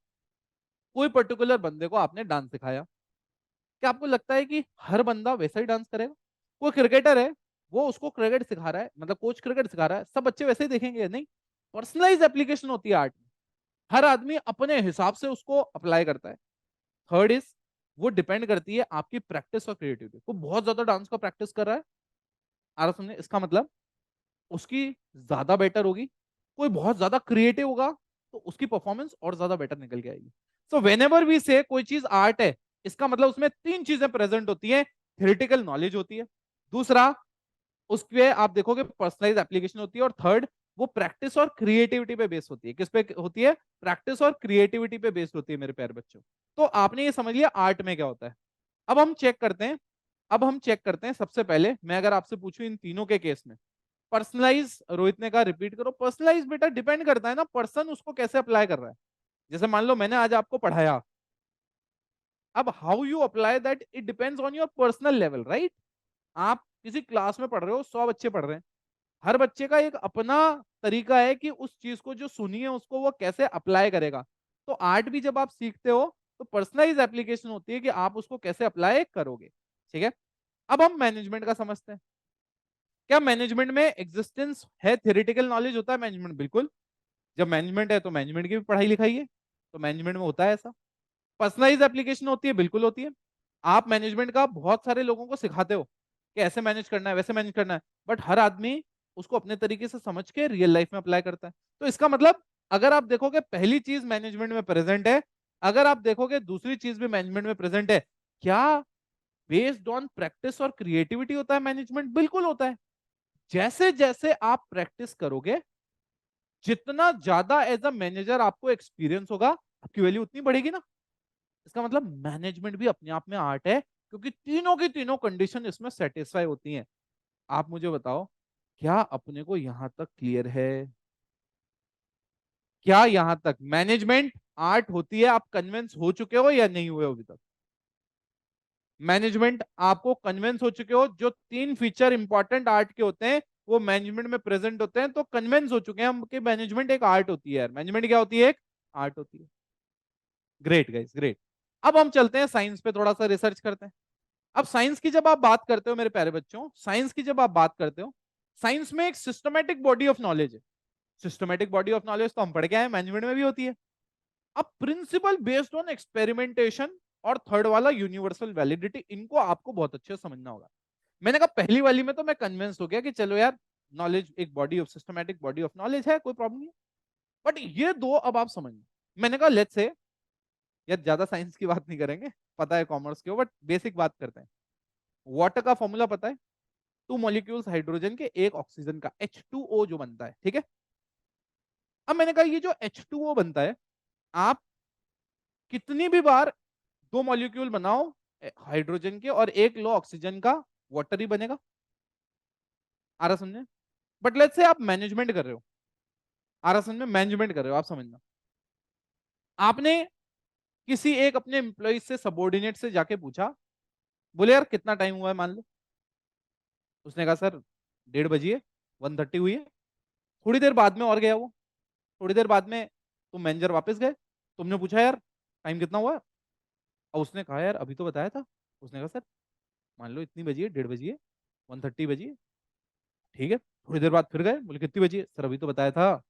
कोई पर्टिकुलर बंदे को आपने डांस सिखाया, क्या आपको लगता है कि हर बंदा वैसा ही डांस करेगा? कोई क्रिकेटर है, वो उसको क्रिकेट सिखा रहा है, मतलब कोच क्रिकेट सिखा रहा है, सब बच्चे वैसे ही देखेंगे? नहीं, पर्सनलाइज एप्लीकेशन होती है आर्ट में, हर आदमी अपने हिसाब से उसको अप्लाई करता है। थर्ड इज, वो डिपेंड करती है आपकी प्रैक्टिस और क्रिएटिविटी। वो बहुत ज्यादा डांस का प्रैक्टिस कर रहा है, आ रहा सुनने, इसका मतलब उसकी ज्यादा बेटर होगी। कोई बहुत ज्यादा क्रिएटिव होगा तो उसकी परफॉर्मेंस और ज्यादा बेटर निकल के आएगी। सो वेन एवर वी से कोई चीज आर्ट है, इसका मतलब उसमें 3 चीजें प्रेजेंट होती है, थ्योरेटिकल नॉलेज होती है, दूसरा उसपे आप देखोगे पर्सनलाइज एप्लीकेशन होती है, और थर्ड वो प्रैक्टिस और क्रिएटिविटी पे बेस्ड होती है। किस पे होती है? प्रैक्टिस और क्रिएटिविटी पे बेस्ड होती है मेरे प्यारे बच्चों। तो आपने ये समझ लिया आर्ट में क्या होता है। अब हम चेक करते हैं, अब हम चेक करते हैं, सबसे पहले मैं अगर आपसे पूछूं इन तीनों के केस में, पर्सनलाइज, रोहित ने कहा रिपीट करो, पर्सनलाइज बेटा डिपेंड करता है ना पर्सन उसको कैसे अप्लाई कर रहा है। जैसे मान लो मैंने आज आपको पढ़ाया, अब how you apply that it depends on your personal level, right. आप किसी क्लास में पढ़ रहे हो, 100 बच्चे पढ़ रहे हैं, हर बच्चे का एक अपना तरीका है कि उस चीज को जो सुनी है उसको वो कैसे अप्लाई करेगा। तो आर्ट भी जब आप सीखते हो तो पर्सनलाइज एप्लीकेशन होती है कि आप उसको कैसे अप्लाई करोगे, ठीक है। अब हम मैनेजमेंट का समझते हैं। क्या मैनेजमेंट में एग्जिस्टेंस है, थ्योरेटिकल नॉलेज होता है मैनेजमेंट? बिल्कुल। जब मैनेजमेंट है तो मैनेजमेंट की भी पढ़ाई लिखाई है, तो मैनेजमेंट में होता है ऐसा। पर्सनलाइज एप्लीकेशन होती है, बिल्कुल होती है। आप मैनेजमेंट का बहुत सारे लोगों को सिखाते हो कि ऐसे मैनेज करना है, वैसे मैनेज करना है, बट हर आदमी उसको अपने तरीके से समझ के रियल लाइफ में अप्लाई करता है। तो इसका मतलब अगर आप देखोगे पहली चीज मैनेजमेंट में प्रेजेंट है, अगर आप देखोगे दूसरी चीज भी मैनेजमेंट में प्रेजेंट है। क्या बेस्ड ऑन प्रैक्टिस और क्रिएटिविटी होता है मैनेजमेंट? बिल्कुल होता है। जैसे जैसे आप प्रैक्टिस करोगे, जितना ज्यादा एज अ मैनेजर आपको एक्सपीरियंस होगा, आपकी वैल्यू उतनी बढ़ेगी ना। इसका मतलब मैनेजमेंट भी अपने आप में आर्ट है, क्योंकि तीनों की तीनों कंडीशन इसमें सेटिस्फाई होती हैं। आप मुझे बताओ, क्या अपने को यहां तक क्लियर है? क्या यहां तक मैनेजमेंट आर्ट होती है आप कन्विंस हो चुके हो या नहीं हुए हो अभी तक? मैनेजमेंट आपको कन्विंस हो चुके हो? जो तीन फीचर इंपॉर्टेंट आर्ट के होते हैं वो मैनेजमेंट में प्रेजेंट होते हैं, तो कन्विंस हो चुके हैं हम कि मैनेजमेंट एक आर्ट होती है। यार मैनेजमेंट क्या होती है? एक आर्ट होती है। Great guys, great. अब हम चलते हैं साइंस पे, थोड़ा सा रिसर्च करते हैं। अब साइंस की जब आप बात करते हो मेरे प्यारे बच्चों, साइंस की जब आप बात करते हो, साइंस में एक सिस्टमैटिक बॉडी ऑफ नॉलेज है। सिस्टमैटिक बॉडी ऑफ नॉलेज तो हम पढ़ के आए, मैनेजमेंट में भी होती है। अब प्रिंसिपल बेस्ड ऑन एक्सपेरिमेंटेशन और थर्ड वाला यूनिवर्सल वैलिडिटी, इनको आपको बहुत अच्छे से समझना होगा। मैंने कहा पहली वाली में तो मैं कन्विंस हो गया कि चलो यार, नॉलेज एक body of systematic body of knowledge है, कोई प्रॉब्लम नहीं। बट ये दो अब आप समझिए। मैंने कहा लेट्स से यार, ज्यादा साइंस की बात नहीं करेंगे, पता है कॉमर्स के हो, बट बेसिक बात करते हैं। वाटर का फॉर्मूला पता है? टू मॉलिक्यूल्स हाइड्रोजन के, एक ऑक्सीजन का, H2O जो बनता है, ठीक है। अब मैंने कहा ये जो H2O बनता है, आप कितनी भी बार दो मॉलिक्यूल बनाओ हाइड्रोजन के और एक लो ऑक्सीजन का, वाटर ही बनेगा। आ रहा समझे? बट लेट्स से आप मैनेजमेंट कर रहे हो, आ रहा समझ में, मैनेजमेंट कर रहे हो, आप समझना। आपने किसी एक अपने एम्प्लॉय से, सबॉर्डिनेट से जाके पूछा, बोले यार कितना टाइम हुआ है मान लो। उसने कहा सर 1:30 है, 1:30 हुई है। थोड़ी देर बाद में और गया वो, थोड़ी देर बाद में तुम मैनेजर वापस गए, तुमने पूछा यार टाइम कितना हुआ? और उसने कहा यार अभी तो बताया था। उसने कहा सर मान लो इतनी बजी है, 1:30 बजी है, 1:30 बजी है। ठीक है, थोड़ी देर बाद फिर गए, बोले कितनी बजी है? सर अभी तो बताया था।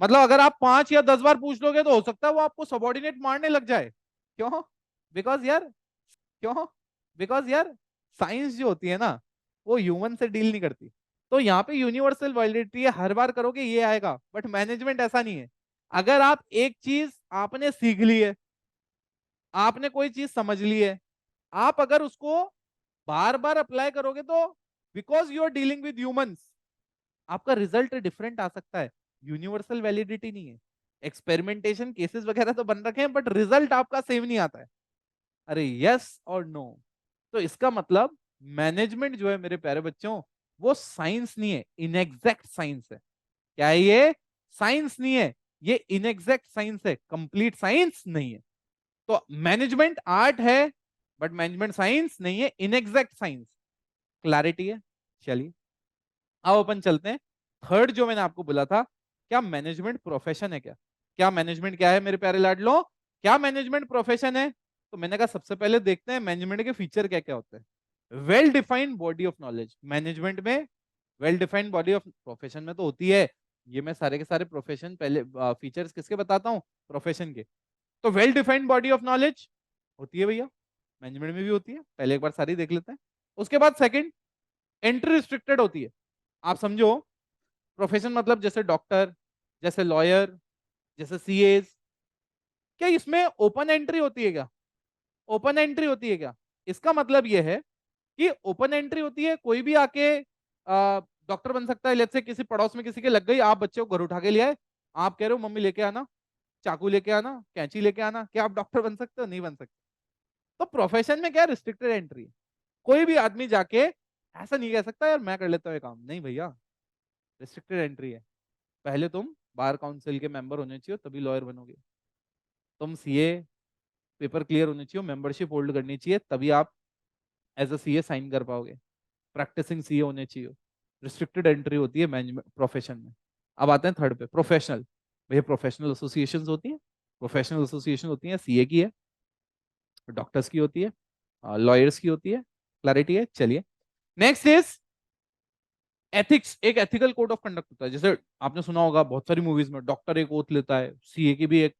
मतलब अगर आप 5 या 10 बार पूछ लोगे तो हो सकता है वो आपको सबॉर्डिनेट मारने लग जाए। क्यों? बिकॉज यार, क्यों? बिकॉज यार साइंस जो होती है ना, वो ह्यूमन से डील नहीं करती। तो यहाँ पे यूनिवर्सल वैलिडिटी है, हर बार करोगे ये आएगा, बट मैनेजमेंट ऐसा नहीं है। अगर आप एक चीज आपने सीख ली है, आपने कोई चीज समझ ली है, आप अगर उसको बार बार अप्लाई करोगे तो, because you are dealing with humans, आपका रिजल्ट डिफरेंट आ सकता है। यूनिवर्सल वैलिडिटी नहीं है। एक्सपेरिमेंटेशन केसेस वगैरह तो बन रखे हैं, बट रिजल्ट आपका सेम नहीं आता है। अरे यस और नो। तो इसका मतलब मैनेजमेंट जो है मेरे प्यारे बच्चों, वो साइंस नहीं है, इनएग्जैक्ट साइंस है। क्या है ये? साइंस नहीं है, ये इनएग्जैक्ट साइंस है, कंप्लीट साइंस नहीं है। तो मैनेजमेंट आर्ट है, बट मैनेजमेंट साइंस नहीं है, इनएग्जैक्ट साइंस। क्लैरिटी है? चलिए अब अपन चलते हैं। थर्ड जो मैंने आपको बोला था, क्या मैनेजमेंट प्रोफेशन है? क्या क्या मैनेजमेंट क्या है मेरे प्यारे लाडलो? क्या मैनेजमेंट प्रोफेशन है? तो मैंने कहा सबसे पहले देखते हैं मैनेजमेंट के फीचर क्या क्या होते हैं। Well defined body of knowledge management में, well defined body of profession में तो होती है। ये मैं सारे के सारे प्रोफेशन पहले फीचर्स किसके बताता हूँ? प्रोफेशन के। तो well defined body of knowledge होती है भैया, मैनेजमेंट में भी होती है, पहले एक बार सारी देख लेते हैं। उसके बाद सेकंड, एंट्री रिस्ट्रिक्टेड होती है। आप समझो, प्रोफेशन मतलब जैसे डॉक्टर, जैसे लॉयर, जैसे सीएस, क्या इसमें ओपन एंट्री होती है क्या? ओपन एंट्री होती है क्या? इसका मतलब यह है कि ओपन एंट्री होती है, कोई भी आके डॉक्टर बन सकता है। लेट्स से किसी पड़ोस में किसी के लग गई, आप बच्चे को घर उठा के ले आए, आप कह रहे हो मम्मी लेके आना, चाकू लेके आना, कैंची लेके आना, क्या आप डॉक्टर बन सकते हो? नहीं बन सकते। तो प्रोफेशन में क्या रिस्ट्रिक्टेड एंट्री है। कोई भी आदमी जाके ऐसा नहीं कह सकता यार मैं कर लेता हूँ ये काम, नहीं भैया, रिस्ट्रिक्टेड एंट्री है। पहले तुम बार काउंसिल के मेंबर होने चाहिए तभी लॉयर बनोगे। तुम सीए पेपर क्लियर होने चाहिए, मेंबरशिप होल्ड करनी चाहिए, तभी आप एज अ सीए साइन कर पाओगे। प्रैक्टिसिंग सीए होने चाहिए। रिस्ट्रिक्टेड एंट्री होती है मैनेजमेंट प्रोफेशन में। अब आते हैं थर्ड पे, प्रोफेशनल। भैया प्रोफेशनल एसोसिएशंस होती हैं, प्रोफेशनल एसोसिएशन होती हैं, सीए की है, डॉक्टर्स की होती है, लॉयर्स की होती है। क्लैरिटी है? चलिए नेक्स्ट इज एथिक्स। एक एथिकल कोड ऑफ कंडक्ट होता है। जैसे आपने सुना होगा बहुत सारी मूवीज में, डॉक्टर एक ओथ लेता है, सीए की भी एक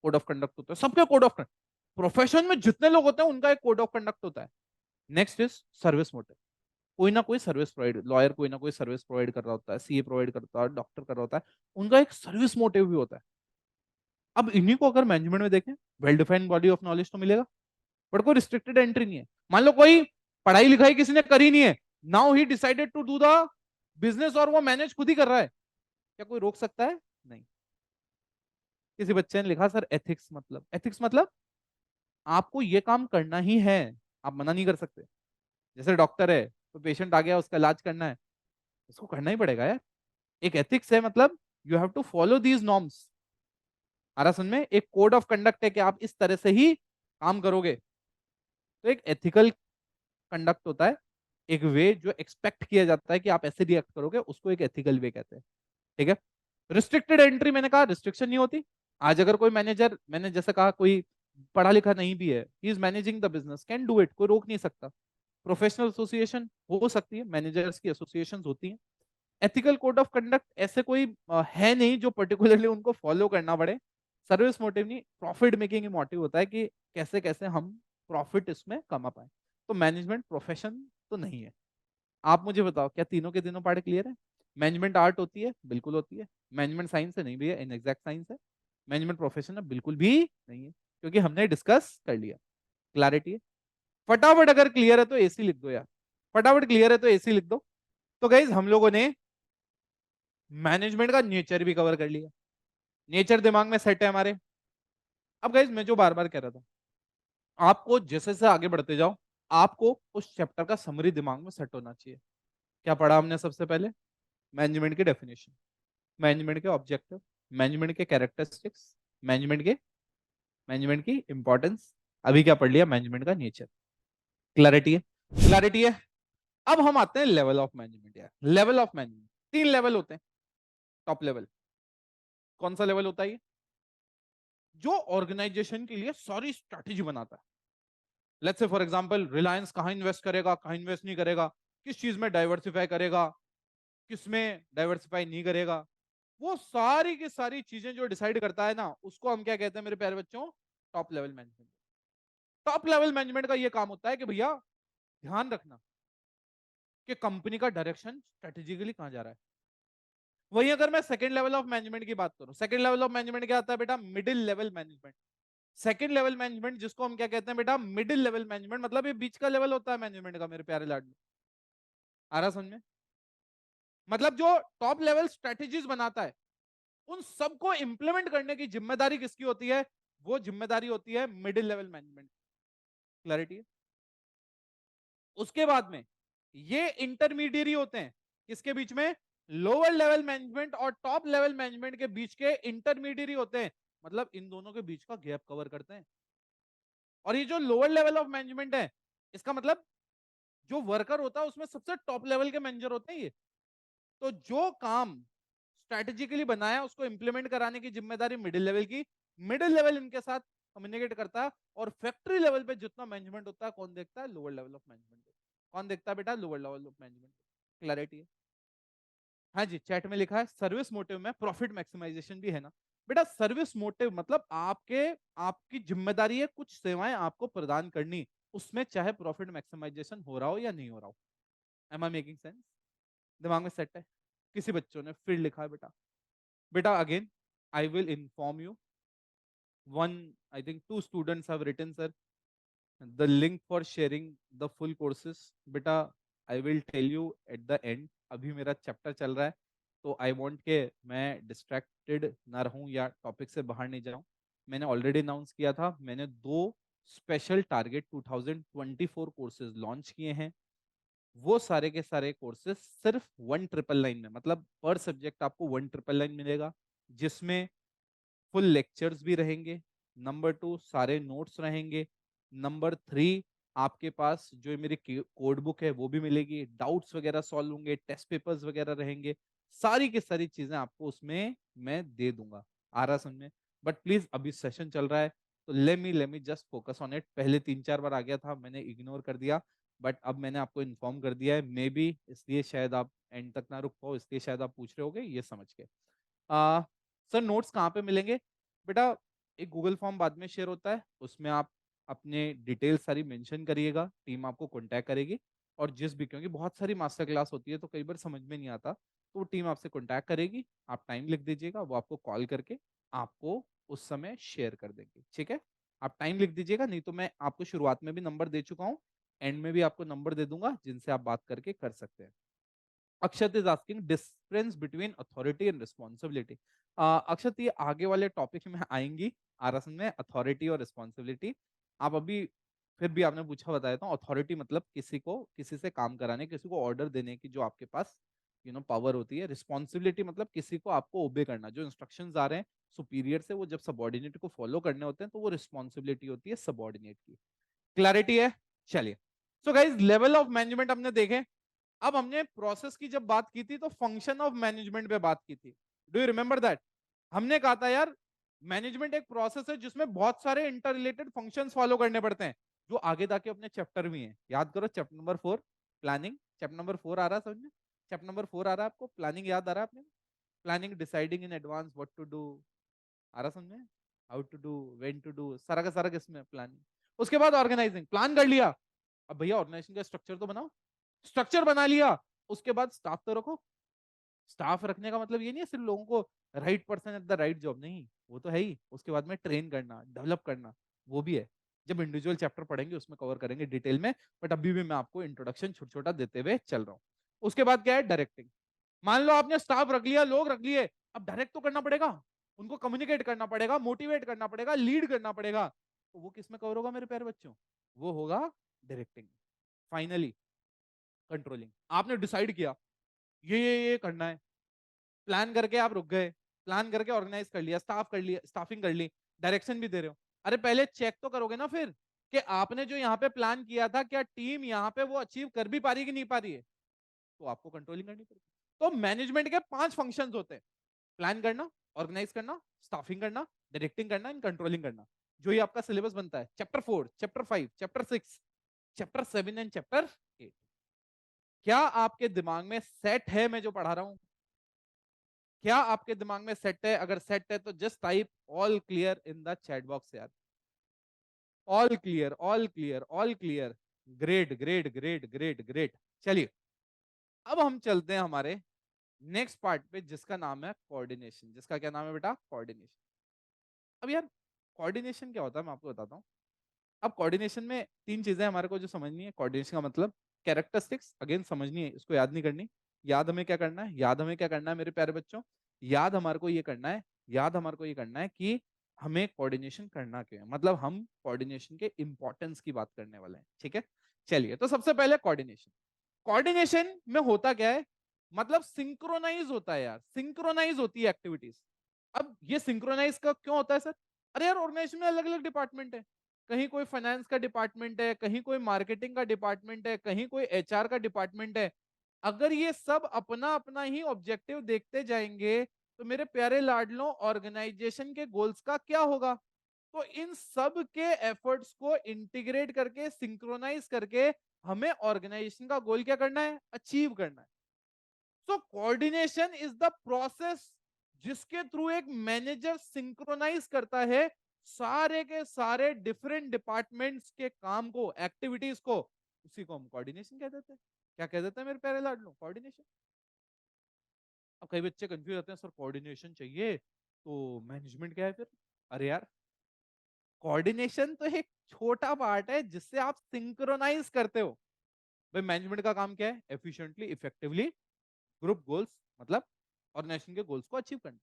कोड ऑफ कंडक्ट होता है, सबका कोड ऑफ कंडक्ट। प्रोफेशन में जितने लोग होते हैं उनका एक कोड ऑफ कंडक्ट होता है। Next is service motive. कोई ना कोई सर्विस प्रोवाइड, लॉयर कोई ना कोई सर्विस प्रोवाइड कर रहा होता है, सीए प्रोवाइड करता है, डॉक्टर कर रहा होता है, उनका एक सर्विस मोटिव भी होता है। अब इन्हीं को अगर मैनेजमेंट में देखें, well defined body of knowledge तो मिलेगा, बट कोई रिस्ट्रिक्टेड एंट्री नहीं है। मान लो कोई पढ़ाई लिखाई किसी ने करी नहीं है, now he decided to do the business और वो मैनेज खुद ही कर रहा है, क्या कोई रोक सकता है? नहीं। किसी बच्चे ने लिखा सर एथिक्स मतलब, एथिक्स मतलब आपको ये काम करना ही है, आप मना नहीं कर सकते। जैसे डॉक्टर है तो पेशेंट आ गया, उसका इलाज करना है, उसको करना ही पड़ेगा यार। एक एथिक्स है, मतलब you have to follow these norms. हमारा सुन में एक कोड ऑफ कंडक्ट है कि आप इस तरह से ही काम करोगे। तो एक एथिकल कंडक्ट होता है, एक वे जो एक्सपेक्ट किया जाता है कि आप ऐसे रिएक्ट करोगे, उसको एक एथिकल वे कहते हैं। ठीक है। रिस्ट्रिक्टेड एंट्री, मैंने कहा रिस्ट्रिक्शन नहीं होती। आज अगर कोई मैनेजर, मैंने जैसे कहा कोई पढ़ा लिखा नहीं भी है, he is managing the business, can do it, कोई रोक नहीं सकता। प्रोफेशनल एसोसिएशन हो सकती है, मैनेजर्स की एसोसिएशन होती हैं। एथिकल कोड ऑफ कंडक्ट ऐसे कोई है नहीं जो पर्टिकुलरली उनको फॉलो करना पड़े। सर्विस मोटिव नहीं, प्रॉफिट मेकिंग ही मोटिव होता है कि कैसे कैसे हम प्रॉफिट इसमें कमा पाए। तो मैनेजमेंट प्रोफेशन तो नहीं है। आप मुझे बताओ, क्या तीनों के तीनों पार्ट क्लियर है? मैनेजमेंट आर्ट होती है, बिल्कुल होती है। मैनेजमेंट साइंस है, नहीं भैया इनएग्जैक्ट साइंस है। मैनेजमेंट प्रोफेशन है, बिल्कुल भी नहीं है, क्योंकि हमने डिस्कस कर लिया। क्लैरिटी है? फटाफट अगर क्लियर है तो एसी लिख दो यार, फटाफट क्लियर है तो एसी लिख दो। तो गाइज हम लोगों ने मैनेजमेंट का नेचर भी कवर कर लिया, नेचर दिमाग में सेट है हमारे। अब गाइज मैं जो बार बार कह रहा था, आपको जैसे जैसे आगे बढ़ते जाओ, आपको उस चैप्टर का समरी दिमाग में सेट होना चाहिए। क्या पढ़ा हमने सबसे पहले? मैनेजमेंट की डेफिनेशन, मैनेजमेंट के ऑब्जेक्टिव, मैनेजमेंट के कैरेक्टरिस्टिक्स, मैनेजमेंट की इंपॉर्टेंस। अभी क्या पढ़ लिया? मैनेजमेंट का नेचर। क्लैरिटी है? क्लैरिटी है। अब हम आते हैं लेवल ऑफ मैनेजमेंट। यार लेवल ऑफ मैनेजमेंट तीन लेवल होते हैं। टॉप लेवल कौन सा लेवल होता है? ये जो ऑर्गेनाइजेशन के लिए सारी स्ट्रैटेजी बनाता है। Let's say for example Reliance कहां इन्वेस्ट करेगा, कहां इन्वेस्ट नहीं करेगा, किस चीज में डाइवर्सिफाई करेगा, किस में डाइवर्सिफाई नहीं करेगा, वो सारी की सारी चीजें जो डिसाइड करता है ना, उसको हम क्या कहते हैं मेरे प्यारे बच्चों? Top level management. Top level management का ये काम होता है कि भैया ध्यान रखना कि कंपनी का डायरेक्शन स्ट्रेटेजिकली कहां जा रहा है। वहीं अगर मैं सेकंड लेवल ऑफ मैनेजमेंट की बात करूं, सेकंड लेवल ऑफ मैनेजमेंट क्या आता है बेटा? Middle level management. Second level management जिसको हम क्या कहते हैं बेटा? मिडिल लेवल मैनेजमेंट, मतलब ये बीच का लेवल होता है मैनेजमेंट का मेरे प्यारे लाडू। आ रहा समझ में? मतलब जो टॉप लेवल स्ट्रेटेजीज बनाता है, उन सबको इंप्लीमेंट करने की जिम्मेदारी किसकी होती है? वो जिम्मेदारी होती है मिडिल लेवल मैनेजमेंट। क्लैरिटी है? उसके बाद में ये इंटरमीडिएरी होते हैं किसके बीच में? लोअर लेवल मैनेजमेंट और टॉप लेवल मैनेजमेंट के बीच के इंटरमीडिएरी होते हैं, मतलब इन दोनों के बीच का गैप कवर करते हैं। और ये जो लोअर लेवल ऑफ मैनेजमेंट है, इसका मतलब जो वर्कर होता है उसमें सबसे टॉप लेवल के मैनेजर होते हैं ये। तो जो काम स्ट्रैटेजिकली बनाया उसको इंप्लीमेंट कराने की जिम्मेदारी मिडिल लेवल की। मिडिल लेवल इनके साथ कम्युनिकेट करता है। और फैक्ट्री लेवल पे जितना मैनेजमेंट होता है, कौन देखता है? Lower level of management. कौन देखता है बेटा? Lower level of management. Clarity है? हाँ जी, चैट में लिखा है सर्विस मोटिव में प्रॉफिट मैक्सिमाइजेशन भी है ना। बेटा सर्विस मोटिव मतलब आपकी जिम्मेदारी है कुछ सेवाएं आपको प्रदान करनी, उसमें चाहे प्रॉफिट मैक्सिमाइजेशन हो रहा हो या नहीं हो रहा हो। Am I making sense? दिमाग में सेट है? किसी बच्चों ने फिर लिखा है बेटा, बेटा again I will inform you, one I think two students have written sir the link for sharing the full courses. बेटा I will tell you at the end, अभी मेरा चैप्टर चल रहा है, तो आई वांट के मैं डिस्ट्रैक्टेड ना रहूं या टॉपिक से बाहर नहीं जाऊं। मैंने ऑलरेडी अनाउंस किया था, मैंने दो स्पेशल टारगेट 2024 कोर्सेज लॉन्च किए हैं। वो सारे के सारे कोर्सेज सिर्फ 1,999 में, मतलब पर सब्जेक्ट आपको 1,999 मिलेगा, जिसमें फुल लेक्चर्स भी रहेंगे, नंबर टू सारे नोट्स रहेंगे, नंबर थ्री आपके पास जो मेरी कोड बुक है वो भी मिलेगी, डाउट्स वगैरह सॉल्व होंगे, टेस्ट पेपर्स वगैरह रहेंगे, सारी की सारी चीजें आपको उसमें मैं दे दूंगा। आ रहा समझ में? बट प्लीज अभी सेशन चल रहा है, तो let me just focus on it. पहले 3-4 बार आ गया था, मैंने इग्नोर कर दिया, बट अब मैंने आपको इन्फॉर्म कर दिया है, मे बी इसलिए शायद आप एंड तक ना रुक पाओ, इसलिए शायद आप पूछ रहे होगे ये समझ के। सर नोट्स कहाँ पे मिलेंगे? बेटा एक गूगल फॉर्म बाद में शेयर होता है, उसमें आप अपने डिटेल सारी मेंशन करिएगा, टीम आपको कांटेक्ट करेगी। और जिस भी, क्योंकि बहुत सारी मास्टर क्लास होती है तो कई बार समझ में नहीं आता, तो वो टीम आपसे कांटेक्ट करेगी, आप टाइम लिख दीजिएगा, वो आपको कॉल करके आपको उस समय शेयर कर देंगे, ठीक है। आप टाइम लिख दीजिएगा, नहीं तो मैं आपको शुरुआत में भी नंबर दे चुका हूं, एंड में भी आपको नंबर दे दूंगा जिनसे आप बात करके कर सकते हैं। Akshat is asking difference between authority and responsibility. Akshat, ये आगे वाले टॉपिक में आएंगी आरएस में, अथॉरिटी और रिस्पॉन्सिबिलिटी। आप अभी फिर भी आपने पूछा, बता देता हूँ। अथॉरिटी मतलब किसी को किसी से काम कराने, किसी को ऑर्डर देने की जो आपके पास पावर होती है। रिस्पॉन्सिबिलिटी मतलब किसी को आपको ओबे करना, जो इंस्ट्रक्शंस आ रहे हैं सुपीरियर से, वो जब सबॉर्डिनेट को फॉलो करने होते हैं तो वो रिस्पॉन्सिबिलिटी होती है सबॉर्डिनेट की। क्लैरिटी है? चलिए, so guys level of management हमने देखे। अब हमने प्रोसेस की जब बात की थी तो फंक्शन ऑफ मैनेजमेंट पे बात की थी। Do you remember that? हमने कहा था यार, मैनेजमेंट एक प्रोसेस है जिसमें बहुत सारे इंटर रिलेटेड फंक्शंस फॉलो करने पड़ते हैं, जो आगे जाके अपने चैप्टर में है। याद करो, chapter number 4 planning, chapter number 4 आ रहा है समझ, चैप्टर नंबर 4 आ रहा है आपको, प्लानिंग याद आ रहा है आपने? Planning, deciding in advance what to do, आ रहा समझ में? How to do, when to do, सारा का सारा किसमें? प्लानिंग। उसके बाद ऑर्गेनाइजिंग, प्लान कर लिया, अब भैया ऑर्गेनाइजेशन का स्ट्रक्चर तो बनाओ, स्ट्रक्चर बना लिया, उसके बाद स्टाफ तो रखो। स्टाफ रखने का मतलब ये नहीं है सिर्फ लोगों को right person at the right job, नहीं, वो तो है ही। उसके बाद में ट्रेन करना, डेवलप करना, वो भी है। जब इंडिविजुअल चैप्टर पढ़ेंगे उसमें कवर करेंगे डिटेल में, बट अभी भी मैं आपको इंट्रोडक्शन छोटा छोटा देते हुए चल रहा हूँ। उसके बाद क्या है? डायरेक्टिंग। मान लो आपने स्टाफ रख लिया, लोग रख लिए, अब डायरेक्ट तो करना पड़ेगा, उनको कम्युनिकेट करना पड़ेगा, मोटिवेट करना पड़ेगा, लीड करना पड़ेगा, तो वो किस में कवर होगा मेरे प्यारे बच्चों? वो होगा डायरेक्टिंग। Finally controlling. आपने डिसाइड किया ये करना है, प्लान करके आप रुक गए, प्लान करके ऑर्गेनाइज कर लिया, स्टाफ कर लिया, स्टाफिंग कर ली, डायरेक्शन भी दे रहे हो। अरे पहले चेक तो करोगे ना फिर, कि आपने जो यहाँ पे प्लान किया था, क्या टीम यहाँ पे वो अचीव कर भी पा रही है कि नहीं पा रही है? तो आपको कंट्रोलिंग करनी पड़ेगी। तो मैनेजमेंट के 5 फंक्शंस होते हैं: प्लान करना, ऑर्गेनाइज करना, स्टाफिंग करना, डायरेक्टिंग करना एंड कंट्रोलिंग करना। जो ये आपका सिलेबस बनता है, chapter 4, chapter 5, chapter 6, chapter 7 and chapter 8। क्या आपके दिमाग में सेट है मैं जो पढ़ा रहा हूं? क्या आपके दिमाग में सेट है? अगर सेट है तो just type all clear in the chat box यार। All clear, all clear, all clear. Great great great great great. चलिए, अब हम चलते हैं हमारे नेक्स्ट पार्ट पे, जिसका नाम है कोऑर्डिनेशन। जिसका क्या नाम है बेटा? कोऑर्डिनेशन। अब यार, कोऑर्डिनेशन क्या होता है मैं आपको बताता हूँ। अब कोऑर्डिनेशन में 3 चीजें हमारे को जो समझनी है। कोऑर्डिनेशन का मतलब कैरेक्टरिस्टिक्स, अगेन समझनी है, इसको याद नहीं करनी। याद हमें क्या करना है? याद हमें क्या करना है मेरे प्यारे बच्चों? याद हमारे को ये करना है, याद हमारे को ये करना है कि हमें कोऑर्डिनेशन करना क्यों है, मतलब हम कोऑर्डिनेशन के इंपॉर्टेंस की बात करने वाले हैं, ठीक है। चलिए, तो सबसे पहले कोऑर्डिनेशन। कोऑर्डिनेशन में होता क्या है? मतलब सिंक्रोनाइज होता है यार, सिंक्रोनाइज होती है एक्टिविटीज। अब ये सिंक्रोनाइज का क्यों होता है सर? अरे यार, ऑर्गेनाइजेशन में अलग अलग डिपार्टमेंट है, कहीं कोई फाइनेंस का डिपार्टमेंट है, कहीं कोई मार्केटिंग का डिपार्टमेंट है, कहीं कोई एचआर का डिपार्टमेंट है। अगर ये सब अपना अपना ही ऑब्जेक्टिव देखते जाएंगे तो मेरे प्यारे लाडलों, ऑर्गेनाइजेशन के गोल्स का क्या होगा? तो इन सब के एफर्ट्स को इंटीग्रेट करके, सिंक्रोनाइज करके, हमें ऑर्गेनाइजेशन का गोल क्या करना है? अचीव करना है। So coordination is the process जिसके थ्रू एक मैनेजर सिंक्रोनाइज करता है सारे के सारे डिफरेंट डिपार्टमेंट्स के काम को, एक्टिविटीज को। उसी को हम कोऑर्डिनेशन कह देते हैं। क्या कह देते हैं मेरे प्यारे लाडलो? कोऑर्डिनेशन। अब कई बच्चे कंफ्यूज होते हैं, सर कोऑर्डिनेशन चाहिए तो मैनेजमेंट क्या है फिर? अरे यार, कोऑर्डिनेशन तो एक छोटा पार्ट है जिससे आप सिंक्रोनाइज करते हो। भाई मैनेजमेंट का काम क्या है? एफिशिएंटली, इफेक्टिवली ग्रुप गोल्स, मतलब ऑर्गेनाइजेशन के गोल्स को अचीव करना।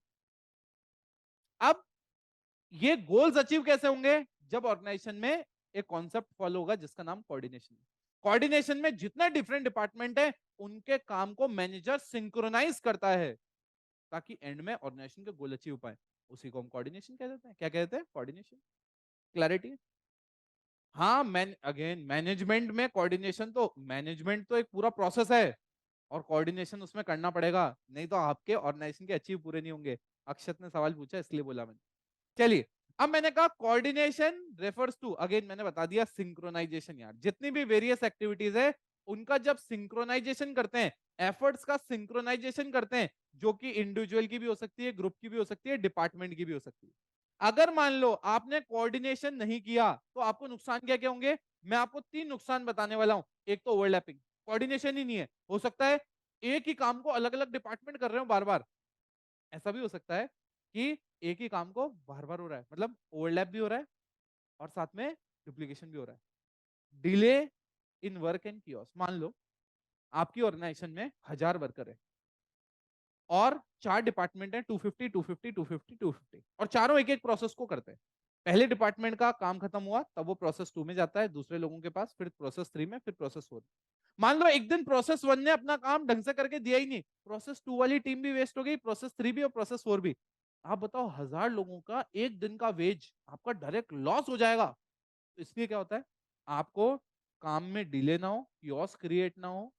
अब ये गोल्स अचीव कैसे होंगे? जब ऑर्गेनाइजेशन में एक कॉन्सेप्ट फॉलो होगा जिसका नाम कोऑर्डिनेशन। कोऑर्डिनेशन में जितने डिफरेंट डिपार्टमेंट है उनके काम को मैनेजर सिंक्रोनाइज करता है ताकि एंड में ऑर्गेनाइजेशन के गोल अचीव पाए। उसी को हम कोऑर्डिनेशन कह देते हैं। क्या कहते हैं? कोऑर्डिनेशन। क्लैरिटी? हाँ, अगेन मैनेजमेंट में कोऑर्डिनेशन, तो मैनेजमेंट तो एक पूरा प्रोसेस है और कोऑर्डिनेशन उसमें करना पड़ेगा, नहीं तो आपके ऑर्गेनाइजेशन के अचीव पूरे नहीं होंगे। अक्षत ने सवाल पूछा इसलिए बोला मैंने। चलिए, अब मैंने कहा कोऑर्डिनेशन रेफर्स टू, अगेन मैंने बता दिया, सिंक्रोनाइजेशन। यार जितनी भी वेरियस एक्टिविटीज है उनका जब सिंक्रोनाइजेशन करते हैं, एफर्ट्स का सिंक्रोनाइजेशन करते हैं, जो कि इंडिविजुअल की भी हो सकती है, ग्रुप की भी हो सकती है, डिपार्टमेंट की भी हो सकती है। अगर मान लो आपने कोऑर्डिनेशन नहीं किया तो आपको नुकसान क्या क्या होंगे? मैं आपको 3 नुकसान बताने वाला हूं। एक तो ओवरलैपिंग, कोऑर्डिनेशन ही नहीं है, हो सकता है एक ही काम को अलग अलग डिपार्टमेंट कर रहे हो बार बार। ऐसा भी हो सकता है कि एक ही काम को बार बार हो रहा है, मतलब ओवरलैप भी हो रहा है और साथ में डुप्लीकेशन भी हो रहा है। Delay in work and chaos. मान लो आपकी ऑर्गेनाइजेशन में 1000 वर्कर है और 4 डिपार्टमेंट है, 250 250 250 250, और चारों एक एक प्रोसेस को करते हैं। पहले डिपार्टमेंट का काम खत्म हुआ तब वो प्रोसेस 2 में जाता है दूसरे लोगों के पास, फिर प्रोसेस 3 में, फिर प्रोसेस 4। मान लो एक दिन प्रोसेस 1 ने अपना काम ढंग से करके दिया ही नहीं, प्रोसेस 2 वाली टीम भी वेस्ट हो गई, प्रोसेस 3 भी और प्रोसेस 4 भी। आप बताओ 1000 लोगों का एक दिन का वेज आपका डायरेक्ट लॉस हो जाएगा। तो इसलिए क्या होता है, आपको काम में डिले ना हो, यॉस क्रिएट ना हो,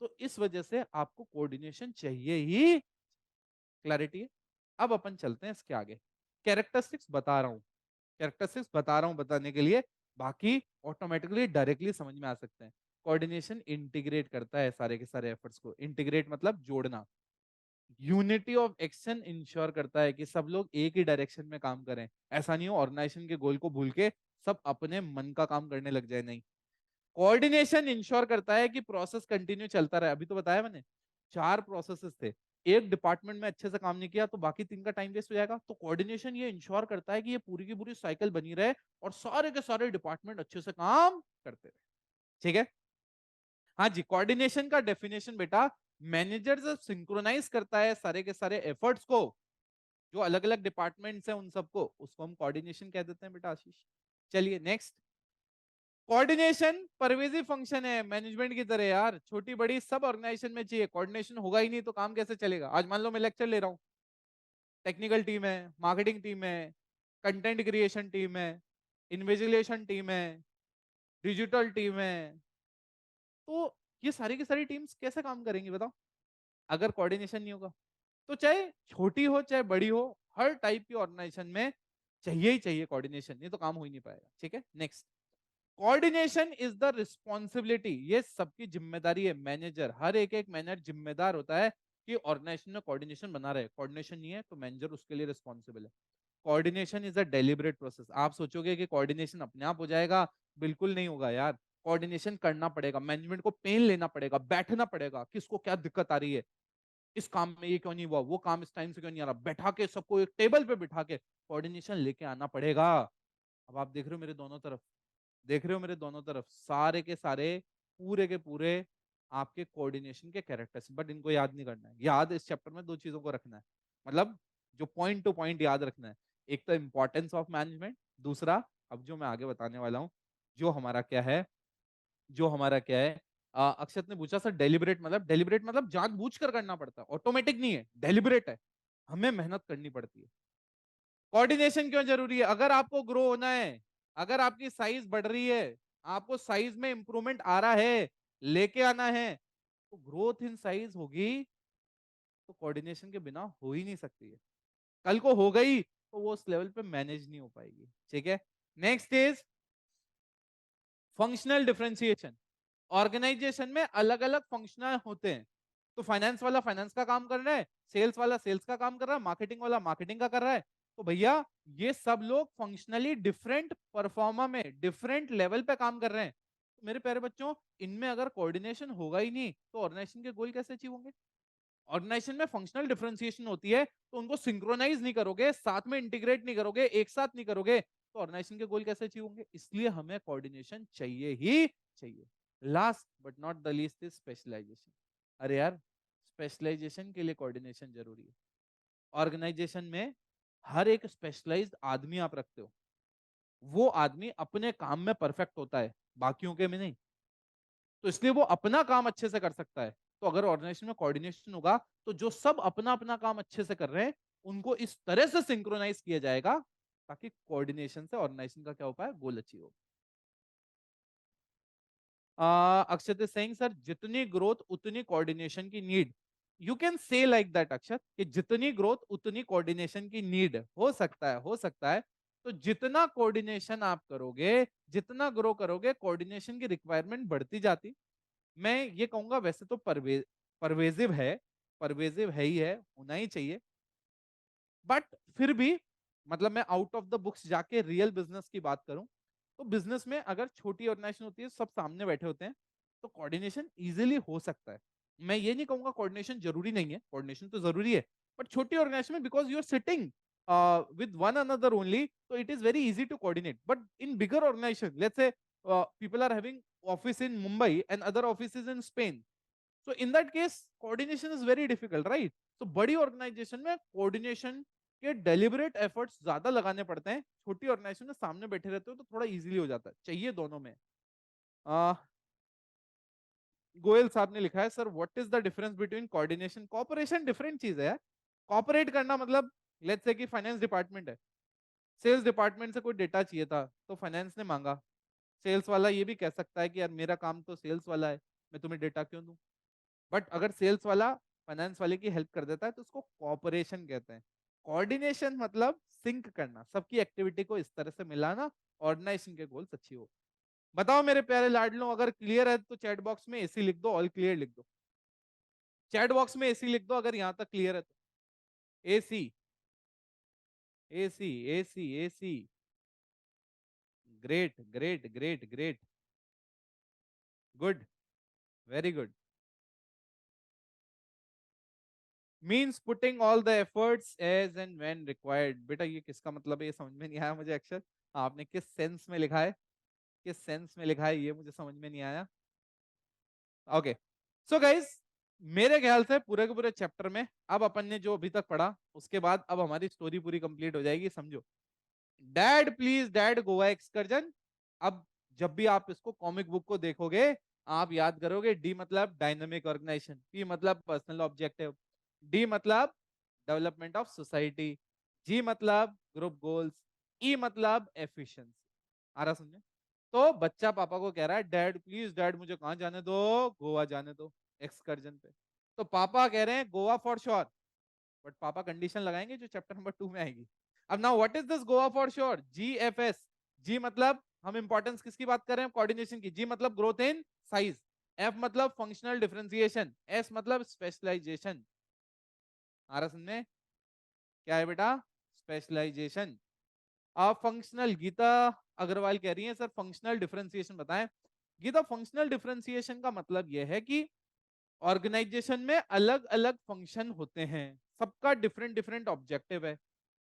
तो इस वजह से आपको कोऑर्डिनेशन चाहिए ही। क्लैरिटी है। अब अपन चलते हैं इसके आगे, कैरेक्टरिस्टिक्स बता रहा हूं, कैरेक्टरिस्टिक्स बता रहा हूं बताने के लिए, बाकी ऑटोमेटिकली डायरेक्टली समझ में आ सकते हैं। कोऑर्डिनेशन इंटीग्रेट करता है सारे के सारे एफर्ट्स को, इंटीग्रेट मतलब जोड़ना। यूनिटी ऑफ एक्शन इंश्योर करता है कि सब लोग एक ही डायरेक्शन में काम करें, ऐसा नहीं हो ऑर्गेनाइजेशन के गोल को भूल के सब अपने मन का काम करने लग जाए, नहीं। कोऑर्डिनेशन इंश्योर करता है कि प्रोसेस कंटिन्यू चलता रहे। अभी तो बताया मैंने 4 प्रोसेसेस थे, एक डिपार्टमेंट में अच्छे से काम नहीं किया तो बाकी 3 का टाइम वेस्ट हो जाएगा। तो कोऑर्डिनेशन ये इंश्योर करता है कि ये पूरी की पूरी साइकिल बनी रहे और सारे के सारे डिपार्टमेंट अच्छे से काम करते रहे। ठीक है। हाँ जी, कोऑर्डिनेशन का डेफिनेशन बेटा, मैनेजर जब सिंक्रोनाइज करता है सारे के सारे एफर्ट्स को, जो अलग अलग डिपार्टमेंट्स हैं उन सबको, उसको हम कोऑर्डिनेशन कह देते हैं बेटा आशीष। चलिए नेक्स्ट। कोऑर्डिनेशन परवेजिव फंक्शन है मैनेजमेंट की तरह यार, छोटी बड़ी सब ऑर्गेनाइजेशन में चाहिए। कोऑर्डिनेशन होगा ही नहीं तो काम कैसे चलेगा। आज मान लो मैं लेक्चर ले रहा हूँ, टेक्निकल टीम है, मार्केटिंग टीम है, कंटेंट क्रिएशन टीम है, इन्विजिलेशन टीम है, डिजिटल टीम है, तो ये सारी की सारी टीम्स कैसे काम करेंगी बताओ, अगर कोऑर्डिनेशन नहीं होगा। तो चाहे छोटी हो चाहे बड़ी हो, हर टाइप की ऑर्गेनाइजेशन में चाहिए ही चाहिए कोऑर्डिनेशन, नहीं तो काम हो ही नहीं पाएगा। ठीक है next. Coordination is the responsibility, ये सबकी जिम्मेदारी है। मैनेजर, हर एक एक मैनेजर जिम्मेदार होता है कि ऑर्गेनाइजेशन में कोऑर्डिनेशन बना रहे। कोऑर्डिनेशन नहीं है तो मैनेजर उसके लिए रिस्पॉन्सिबल है। Coordination is a deliberate process. आप सोचोगे कि कोऑर्डिनेशन अपने आप हो जाएगा, बिल्कुल नहीं होगा यार। कोऑर्डिनेशन करना पड़ेगा, मैनेजमेंट को पेन लेना पड़ेगा, बैठना पड़ेगा, किसको क्या दिक्कत आ रही है, इस काम में ये क्यों नहीं हुआ, वो काम इस टाइम से क्यों नहीं आ रहा, बैठा के सबको एक टेबल पे बिठा के कोऑर्डिनेशन लेके आना पड़ेगा। अब आप देख रहे हो मेरे दोनों तरफ, देख रहे हो मेरे दोनों तरफ सारे के सारे पूरे के पूरे आपके कोऑर्डिनेशन के कैरेक्टर्स, बट इनको याद नहीं करना है। याद इस चैप्टर में 2 चीजों को रखना है, मतलब जो पॉइंट टू पॉइंट याद रखना है। एक तो इंपॉर्टेंस ऑफ मैनेजमेंट, दूसरा अब जो मैं आगे बताने वाला हूं, जो हमारा क्या है, जो हमारा क्या है। अक्षत ने पूछा सर डेलिबरेट मतलब, डेलिबरेट मतलब जानबूझ कर करना पड़ता है, ऑटोमेटिक नहीं है, डेलिबरेट है, हमें मेहनत करनी पड़ती है। कोऑर्डिनेशन क्यों जरूरी है, अगर आपको ग्रो होना है, अगर आपकी साइज बढ़ रही है, आपको साइज में इंप्रूवमेंट आ रहा है, लेके आना है, तो ग्रोथ इन साइज होगी, तो कोऑर्डिनेशन के बिना हो ही नहीं सकती है। कल को हो गई तो वो उस लेवल पे मैनेज नहीं हो पाएगी। ठीक है next is functional differentiation. Organisation में अलग अलग फंक्शनल होते हैं, तो फाइनेंस वाला फाइनेंस का काम कर रहा है, सेल्स वाला सेल्स का काम कर रहा है, मार्केटिंग वाला मार्केटिंग का कर रहा है। तो भैया ये सब लोग फंक्शनली डिफरेंट परफॉर्मा में डिफरेंट लेवल पे काम कर रहे हैं। तो मेरे प्यारे बच्चों, इनमें अगर कोऑर्डिनेशन होगा ही नहीं तो ऑर्गेनाइजेशन के गोल कैसे अचीव होंगे। ऑर्गेनाइजेशन में फंक्शनल डिफरेंशिएशन होती है, तो उनको सिंक्रोनाइज नहीं करोगे, साथ में इंटीग्रेट नहीं करोगे, एक साथ नहीं करोगे, तो ऑर्गेनाइजेशन के गोल कैसे अचीव होंगे। इसलिए हमें कोऑर्डिनेशन चाहिए ही चाहिए। Last but not the least is specialisation. अरे यार, स्पेशलाइजेशन के लिए कोऑर्डिनेशन जरूरी है। ऑर्गेनाइजेशन में हर एक स्पेशलाइज्ड आदमी आप रखते हो, वो आदमी अपने काम में परफेक्ट होता है, बाकियों के में नहीं, तो इसलिए वो अपना काम अच्छे से कर सकता है। तो अगर ऑर्गेनाइजेशन में कोऑर्डिनेशन होगा तो जो सब अपना अपना काम अच्छे से कर रहे हैं उनको इस तरह से सिंक्रोनाइज किया जाएगा ताकि कोऑर्डिनेशन से ऑर्गेनाइजेशन का क्या हो पाए, गोल अचीव हो। अक्षत इज सेइंग सर जितनी ग्रोथ उतनी कोऑर्डिनेशन की need. You can say like that Akshat, कि जितनी ग्रोथ उतनी कोऑर्डिनेशन की नीड। हो सकता है, हो सकता है। तो जितना कोऑर्डिनेशन आप करोगे, जितना ग्रो करोगे, कोऑर्डिनेशन की रिक्वायरमेंट बढ़ती जाती। मैं ये कहूंगा वैसे तो परवेजिव है, परवेजिव है ही है, होना ही चाहिए, बट फिर भी मतलब मैं आउट ऑफ द बुक्स जाके रियल बिजनेस की बात करूं, तो बिजनेस में अगर छोटी ऑर्गेनाइजेशन होती है, सब सामने बैठे होते हैं, तो कोऑर्डिनेशन इजीली हो सकता है। मैं ये नहीं कहूंगा कोऑर्डिनेशन जरूरी नहीं है, कोऑर्डिनेशन तो जरूरी है, बट छोटी ऑर्गेनाइजेशन में because you are sitting with one another only, so it is very easy to coordinate. But in bigger organization, let's say people are having office in Mumbai and other offices in Spain, so in that case coordination is very difficult, right? So बड़ी organization में coordination के deliberate efforts ज्यादा लगाने पड़ते हैं, छोटी organization में सामने बैठे रहते हो तो थोड़ा easily हो जाता है, चाहिए दोनों में। गोयल साहब ने लिखा है, sir what is the difference between coordination cooperation? Different चीज है यार। कोऑपरेट करना मतलब, लेट्स से कि फाइनेंस डिपार्टमेंट है, सेल्स डिपार्टमेंट से कोई डेटा चाहिए था तो फाइनेंस ने मांगा, सेल्स वाला ये भी कह सकता है कि यार मेरा काम तो सेल्स वाला है, मैं तुम्हें डेटा क्यों दूं? बट अगर सेल्स वाला फाइनेंस वाले की हेल्प कर देता है तो उसको कोऑपरेशन कहते हैं। कोऑर्डिनेशन मतलब सिंक करना, सबकी एक्टिविटी को इस तरह से मिलाना, ऑर्गेनाइजेशन के गोल्स अच्छी हो। बताओ मेरे प्यारे लाडलों, अगर क्लियर है तो चैट बॉक्स में एसी लिख दो, ऑल क्लियर लिख दो। चैट बॉक्स में एसी लिख दो अगर यहां तक क्लियर है तो। एसी, एसी, एसी, एसी। Great, great, great, great, good, very good. Means putting all the efforts as and when required. बेटा ये किसका मतलब है, ये समझ में नहीं आया मुझे अक्षर। आपने किस सेंस में लिखा है, किस सेंस में लिखा है ये मुझे समझ में नहीं आया। ओके, सो गाइज, मेरे ख्याल से पूरे के पूरे चैप्टर में अब अपन ने जो अभी तक पढ़ा उसके बाद अब हमारी स्टोरी पूरी कंप्लीट हो जाएगी, समझो। Dad please dad Goa excursion. अब जब भी आप इसको कॉमिक बुक को देखोगे आप याद करोगे, डी मतलब डायनेमिक ऑर्गेनाइजेशन, पी मतलब पर्सनल ऑब्जेक्टिव, डी मतलब डेवलपमेंट ऑफ सोसाइटी, जी मतलब ग्रुप गोल्स, ई मतलब एफिशिएंसी। आ रहा समझे? तो बच्चा पापा को कह रहा है, डैड प्लीज डैड मुझे कहां जाने दो, गोवा जाने दो एक्सकर्जन पे। तो पापा कह रहे हैं गोवा फॉर श्योर, बट पापा कंडीशन लगाएंगे जो चैप्टर नंबर 2 में आएगी। अब now what is this Goa for sure? GFS. G मतलब हम इंपॉर्टेंस किसकी बात कर रहे हैं, कोऑर्डिनेशन की। जी मतलब ग्रोथ इन साइज, एफ मतलब फंक्शनल डिफरेंशिएशन, एस मतलब स्पेशलाइजेशन। आ रहा समझ में? क्या है बेटा? स्पेशलाइजेशन। आप फंक्शनल, गीता अग्रवाल कह रही है सर फंक्शनल डिफरेंशिएशन बताएं। गीता फंक्शनल डिफरेंशिएशन का मतलब यह है कि ऑर्गेनाइजेशन में अलग अलग फंक्शन होते हैं, सबका डिफरेंट डिफरेंट ऑब्जेक्टिव है,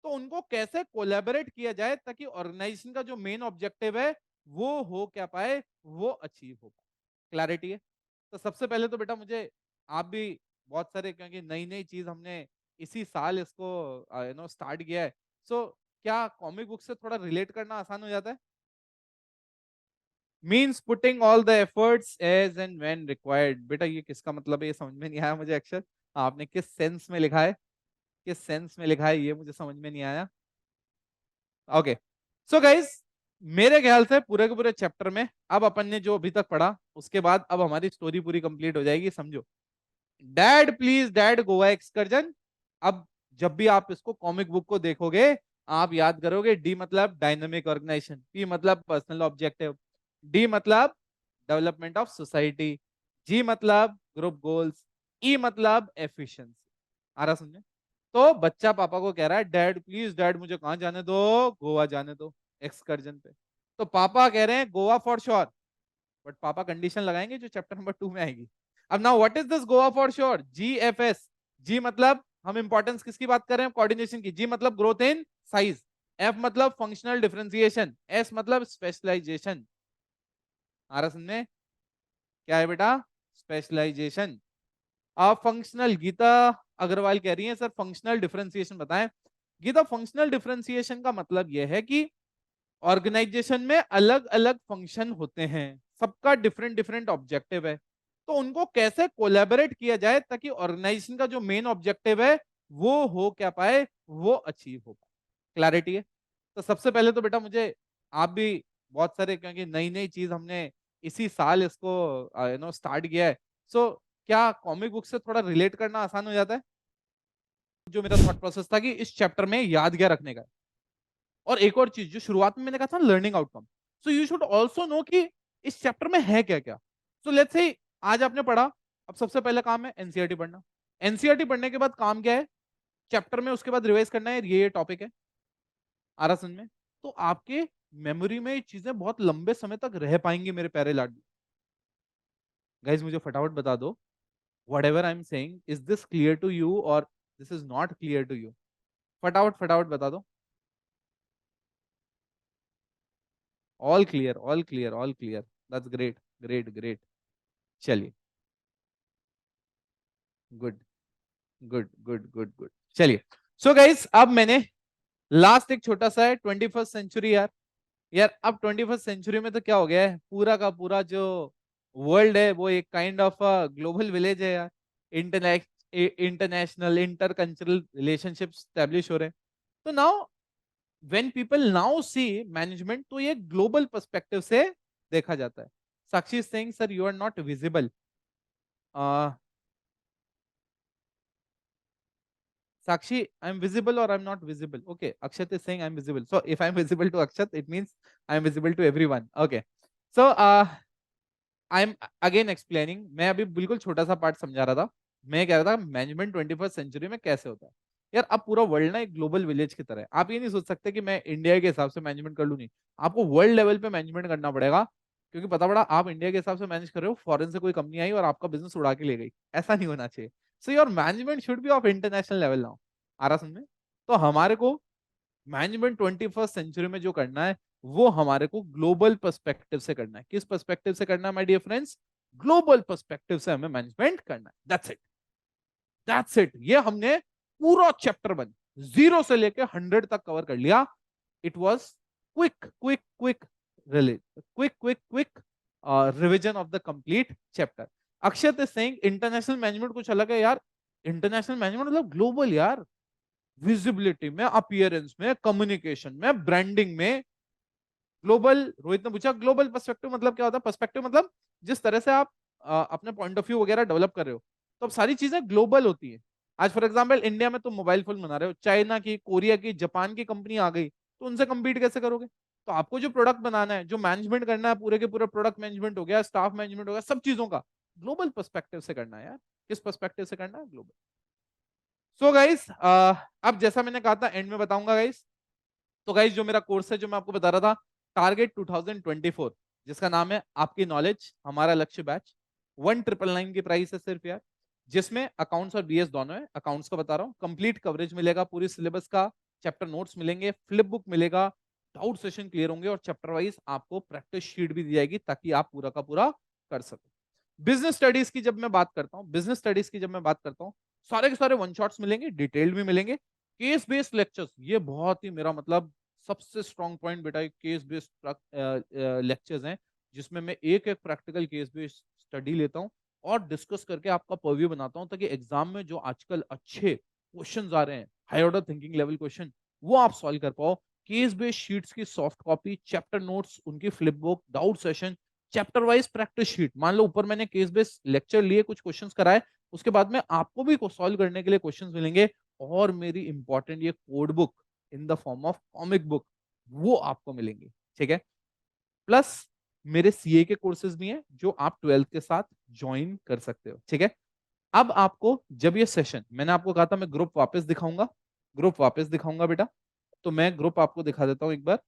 तो उनको कैसे कोलैबोरेट किया जाए ताकि ऑर्गेनाइजेशन का जो मेन ऑब्जेक्टिव है वो हो क्या पाए, वो अचीव हो पाए। क्लैरिटी है? तो सबसे पहले तो बेटा मुझे, आप भी बहुत सारे, क्योंकि नई नई चीज हमने इसी साल इसको स्टार्ट किया है, सो क्या कॉमिक बुक से थोड़ा रिलेट करना आसान हो जाता है? Means putting all the efforts as and when required. बेटा ये किसका मतलब है, ये समझ में नहीं आया मुझे अक्षर। आपने किस सेंस में लिखा है, किस सेंस में लिखा है ये मुझे समझ में नहीं आया। ओके, सो गाइज, मेरे ख्याल से पूरे के पूरे चैप्टर में अब अपन ने जो अभी तक पढ़ा उसके बाद अब हमारी स्टोरी पूरी कंप्लीट हो जाएगी, समझो। Dad please dad Goa excursion. अब जब भी आप इसको कॉमिक बुक को देखोगे आप याद करोगे, डी मतलब डायनेमिक ऑर्गेनाइजेशन, पी मतलब पर्सनल ऑब्जेक्टिव, डी मतलब डेवलपमेंट ऑफ सोसाइटी, जी मतलब ग्रुप गोल्स, ई मतलब एफिशिएंसी। आ रहा समझे? तो बच्चा पापा को कह रहा है, डैड प्लीज डैड मुझे कहां जाने दो, गोवा जाने दो एक्सकर्जन पे। तो पापा कह रहे हैं गोवा फॉर श्योर, बट पापा कंडीशन लगाएंगे जो चैप्टर नंबर 2 में आएगी। अब now what is this Goa for sure? GFS. G मतलब हम इंपॉर्टेंस किसकी बात कर रहे हैं, कोऑर्डिनेशन की। जी मतलब ग्रोथ इन साइज, एफ मतलब फंक्शनल डिफरेंशिएशन, एस मतलब स्पेशलाइजेशन। आ रहा समझ में? क्या है बेटा? स्पेशलाइजेशन। आप फंक्शनल, गीता अग्रवाल कह रही है सर फंक्शनल डिफरेंशिएशन बताएं। गीता फंक्शनल डिफरेंशिएशन का मतलब यह है कि ऑर्गेनाइजेशन में अलग अलग फंक्शन होते हैं, सबका डिफरेंट डिफरेंट ऑब्जेक्टिव है, तो उनको कैसे कोलैबोरेट किया जाए ताकि ऑर्गेनाइजेशन का जो मेन ऑब्जेक्टिव है वो हो क्या पाए, वो अचीव हो पाए। क्लैरिटी है? तो सबसे पहले तो बेटा मुझे, आप भी बहुत सारे, क्योंकि नई नई चीज हमने इसी साल इसको स्टार्ट किया है, सो क्या कॉमिक बुक से थोड़ा रिलेट करना आसान हो जाता है? जो मेरा थॉट प्रोसेस था कि इस चैप्टर में याद क्या रखने का है। और एक और चीज जो शुरुआत में मैंने कहा था, learning outcome, so you should also know कि इस चैप्टर में है क्या क्या। सो लेट्स से आज आपने पढ़ा, अब सबसे पहला काम है एनसीईआरटी पढ़ना। एनसीईआरटी पढ़ने के बाद काम क्या है, चैप्टर में उसके बाद रिवाइज करना है, ये टॉपिक है। आ रहा समझ में? तो आपके मेमोरी में ये चीजें बहुत लंबे समय तक रह पाएंगी मेरे प्यारे लाडू। गाइज मुझे फटाफट बता दो, whatever I am saying, is this clear to you और this is not clear to you? फटाफट फटाफट बता दो। All clear, all clear, all clear. That's great, great great. चलिए, good good good good good. चलिए, सो गाइस अब मैंने लास्ट एक छोटा सा है 21st सेंचुरी यार। यार अब 21st सेंचुरी में तो क्या हो गया है, पूरा का पूरा जो वर्ल्ड है वो एक काइंड ऑफ ग्लोबल विलेज है यार। International inter cultural relationship establish हो रहे हैं। तो now when people now see management, तो ये ग्लोबल पर्सपेक्टिव से देखा जाता है। Sakshi Singh sir you are not visible. Sakshi, I'm visible or I'm not visible? Okay, Akshat is saying I'm visible. So if I'm visible to Akshat, it means I'm visible to everyone. Okay. So I'm again explaining. मैं अभी बिल्कुल छोटा सा पार्ट समझा रहा था। मैं कह रहा था मैनेजमेंट 21st सेंचुरी में कैसे होता है। यार अब पूरा वर्ल्ड ना एक ग्लोबल विलेज की तरह है। आप ये नहीं सोच सकते कि मैं इंडिया के हिसाब से मैनेजमेंट कर लूँ, नहीं। आपको वर्ल्ड लेवल पे मैनेजमेंट करना पड़ेगा। क्योंकि पता पड़ा आप इंडिया के हिसाब से मैनेज कर रहे हो, फॉरेन से कोई कंपनी आई और आपका बिजनेस उड़ा के ले गई। ऐसा नहीं होना चाहिए। So your management should be of international level now. आ रहा समझ में? तो हमारे को मैनेजमेंट 21st सेंचुरी में जो करना है वो हमारे को ग्लोबल पर्सपेक्टिव से करना है। किस पर्सपेक्टिव से करना है my dear friends? Global perspective से हमें मैनेजमेंट करना है। That's it, that's it. ये हमने पूरा चैप्टर 1 0 से लेके 100 तक कवर कर लिया। It was quick quick quick release, quick quick quick revision of the complete chapter. Akshat is saying international management कुछ अलग है यार। इंटरनेशनल मैनेजमेंट मतलब ग्लोबल यार। विजिबिलिटी में, अपीयरेंस में, कम्युनिकेशन में, ब्रांडिंग में ग्लोबल। रोहित ने पूछा ग्लोबल पर्सपेक्टिव मतलब क्या होता है? पर्सपेक्टिव मतलब जिस तरह से आप अपने पॉइंट ऑफ व्यू वगैरह डेवलप कर रहे हो, तो अब सारी चीजें ग्लोबल होती है। आज फॉर एग्जांपल इंडिया में तुम मोबाइल फोन बना रहे हो, चाइना की, कोरिया की, जापान की कंपनी आ गई, तो उनसे compete कैसे करोगे? तो आपको जो प्रोडक्ट बनाना है, जो मैनेजमेंट करना है, पूरे के पूरे प्रोडक्ट मैनेजमेंट हो गया, स्टाफ मैनेजमेंट हो गया, सब चीजों का ग्लोबल पर्सपेक्टिव से करना है यार। किस पर्सपेक्टिव से करना है? ग्लोबल। सो गाइस अब जैसा मैंने कहा था एंड में बताऊंगा गाइस। तो गाइस जो मेरा कोर्स है, जो मैं आपको बता रहा था, टारगेट 2024, जिसका नाम है आपकी नॉलेज हमारा लक्ष्य बैच। 1999 की प्राइस है सिर्फ यार। जिसमें अकाउंट्स और बीएस दोनों है। अकाउंट्स का बता रहा हूँ, कंप्लीट कवरेज मिलेगा पूरी सिलेबस का, चैप्टर नोट्स मिलेंगे, फ्लिप बुक मिलेगा, डाउट सेशन क्लियर होंगे, और चैप्टर वाइज आपको प्रैक्टिस शीट भी दी जाएगी ताकि आप पूरा का पूरा कर सको। बिजनेस स्टडीज की जब मैं बात करता हूँ, बिजनेस स्टडीज की जब मैं बात करता हूँ, सारे के सारे वन शॉट्स मिलेंगे, डिटेल्ड भी मिलेंगे। केस बेस्ड लेक्चर्स, ये बहुत ही मेरा मतलब सबसे स्ट्रॉन्ग पॉइंट बेटा, केस बेस्ड लेक्चर्स हैं, जिसमें मैं एक एक प्रैक्टिकल केस बेस्ड स्टडी लेता हूँ और डिस्कस करके आपका पर्व्यू बनाता हूँ, ताकि एग्जाम में जो आजकल अच्छे क्वेश्चंस आ रहे हैं, high order thinking level question, वो आप सॉल्व कर पाओ। केस बेस्ड शीट्स की सॉफ्ट कॉपी, चैप्टर नोट्स, उनकी flip book, doubt session, chapter wise practice sheet. मान लो ऊपर मैंने केस बेस्ड लेक्चर लिए, कुछ क्वेश्चंस कराए, उसके बाद में आपको भी सॉल्व करने के लिए क्वेश्चंस मिलेंगे, और मेरी इंपॉर्टेंट ये code book in the form of comic book, वो आपको मिलेंगी। ठीक है? प्लस मेरे सीए के कोर्सेज भी हैं जो आप 12th के साथ ज्वाइन कर सकते हो। ठीक है? अब आपको जब ये सेशन, मैंने आपको कहा था मैं ग्रुप वापस दिखाऊंगा, ग्रुप वापस दिखाऊंगा बेटा, तो मैं ग्रुप आपको दिखा देता हूं एक बार।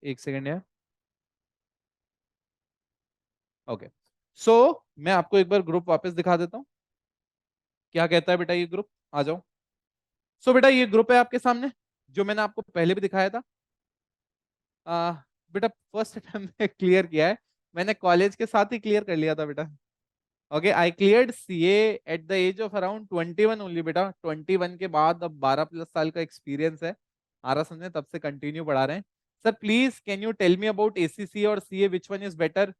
एक सेकेंड है। ओके, सो मैं आपको एक बार ग्रुप वापस दिखा देता हूँ। क्या कहता है बेटा ये ग्रुप? आ जाओ। सो बेटा ये ग्रुप है आपके सामने, जो मैंने आपको पहले भी दिखाया था। आ, बेटा फर्स्ट टाइम में क्लियर किया है, मैंने कॉलेज के साथ ही क्लियर कर लिया था बेटा। Okay, I cleared CA at the age of around 21 only बेटा। 21 के बाद अब 12+ साल का एक्सपीरियंस है। आ रहा समझे? तब से कंटिन्यू पढ़ा रहे हैं। Sir please can you tell me about ACC और CA, which one is better?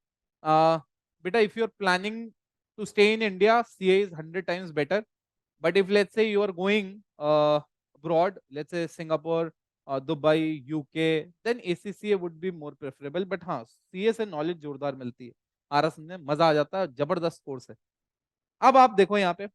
बेटा if you are planning to stay in India, CA is 100 times better. But if let's say you are going abroad, let's say Singapore, Dubai, UK, then ACCA would be more preferable. But हाँ, सीए से नॉलेज जोरदार मिलती है। आ रहा समझे? मजा आ जाता है, जबरदस्त कोर्स है। अब आप देखो यहाँ पे,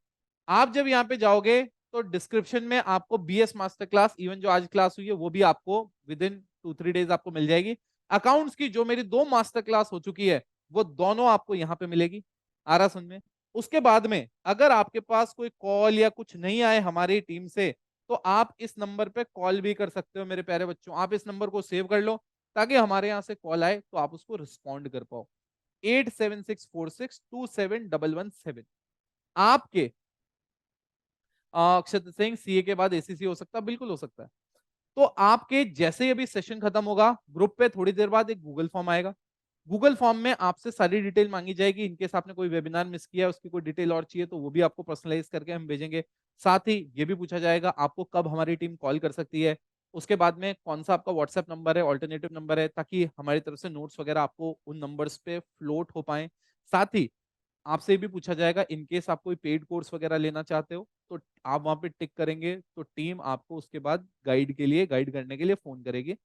आप जब यहाँ पे जाओगे तो डिस्क्रिप्शन में आपको बीएस मास्टर क्लास, इवन जो आज क्लास हुई है वो भी आपको विद इन 2-3 डेज आपको मिल जाएगी। अकाउंट्स की जो मेरी 2 मास्टर क्लास हो चुकी है, वो दोनों आपको यहाँ पे मिलेगी। आ रहा समझ में? उसके बाद में अगर आपके पास कोई कॉल या कुछ नहीं आए हमारी टीम से, तो आप इस नंबर पे कॉल भी कर सकते हो मेरे प्यारे बच्चों। आप इस नंबर को सेव कर लो, ताकि हमारे यहाँ से कॉल आए तो आप उसको रिस्पॉन्ड कर पाओ। 8764627117। आपके अक्षत सिंह सीए के बाद एसीसी हो सकता है, बिल्कुल हो सकता है। तो आपके जैसे ही अभी सेशन खत्म होगा, ग्रुप पे थोड़ी देर बाद एक गूगल फॉर्म आएगा। गूगल फॉर्म में आपसे सारी डिटेल मांगी जाएगी। इनकेस आपने कोई वेबिनार मिस किया है, उसकी कोई डिटेल और चाहिए तो वो भी आपको पर्सनलाइज करके हम भेजेंगे। साथ ही ये भी पूछा जाएगा आपको कब हमारी टीम कॉल कर सकती है। उसके बाद में कौन सा आपका व्हाट्सएप नंबर है, ऑल्टरनेटिव नंबर है, ताकि हमारी तरफ से नोट्स वगैरह आपको उन नंबर्स पे फ्लोट हो पाए। साथ ही आपसे ये भी पूछा जाएगा इनकेस आप कोई पेड कोर्स वगैरह लेना चाहते हो तो आप वहां पे टिक करेंगे तो टीम आपको उसके बाद गाइड करने के लिए फोन करेगी।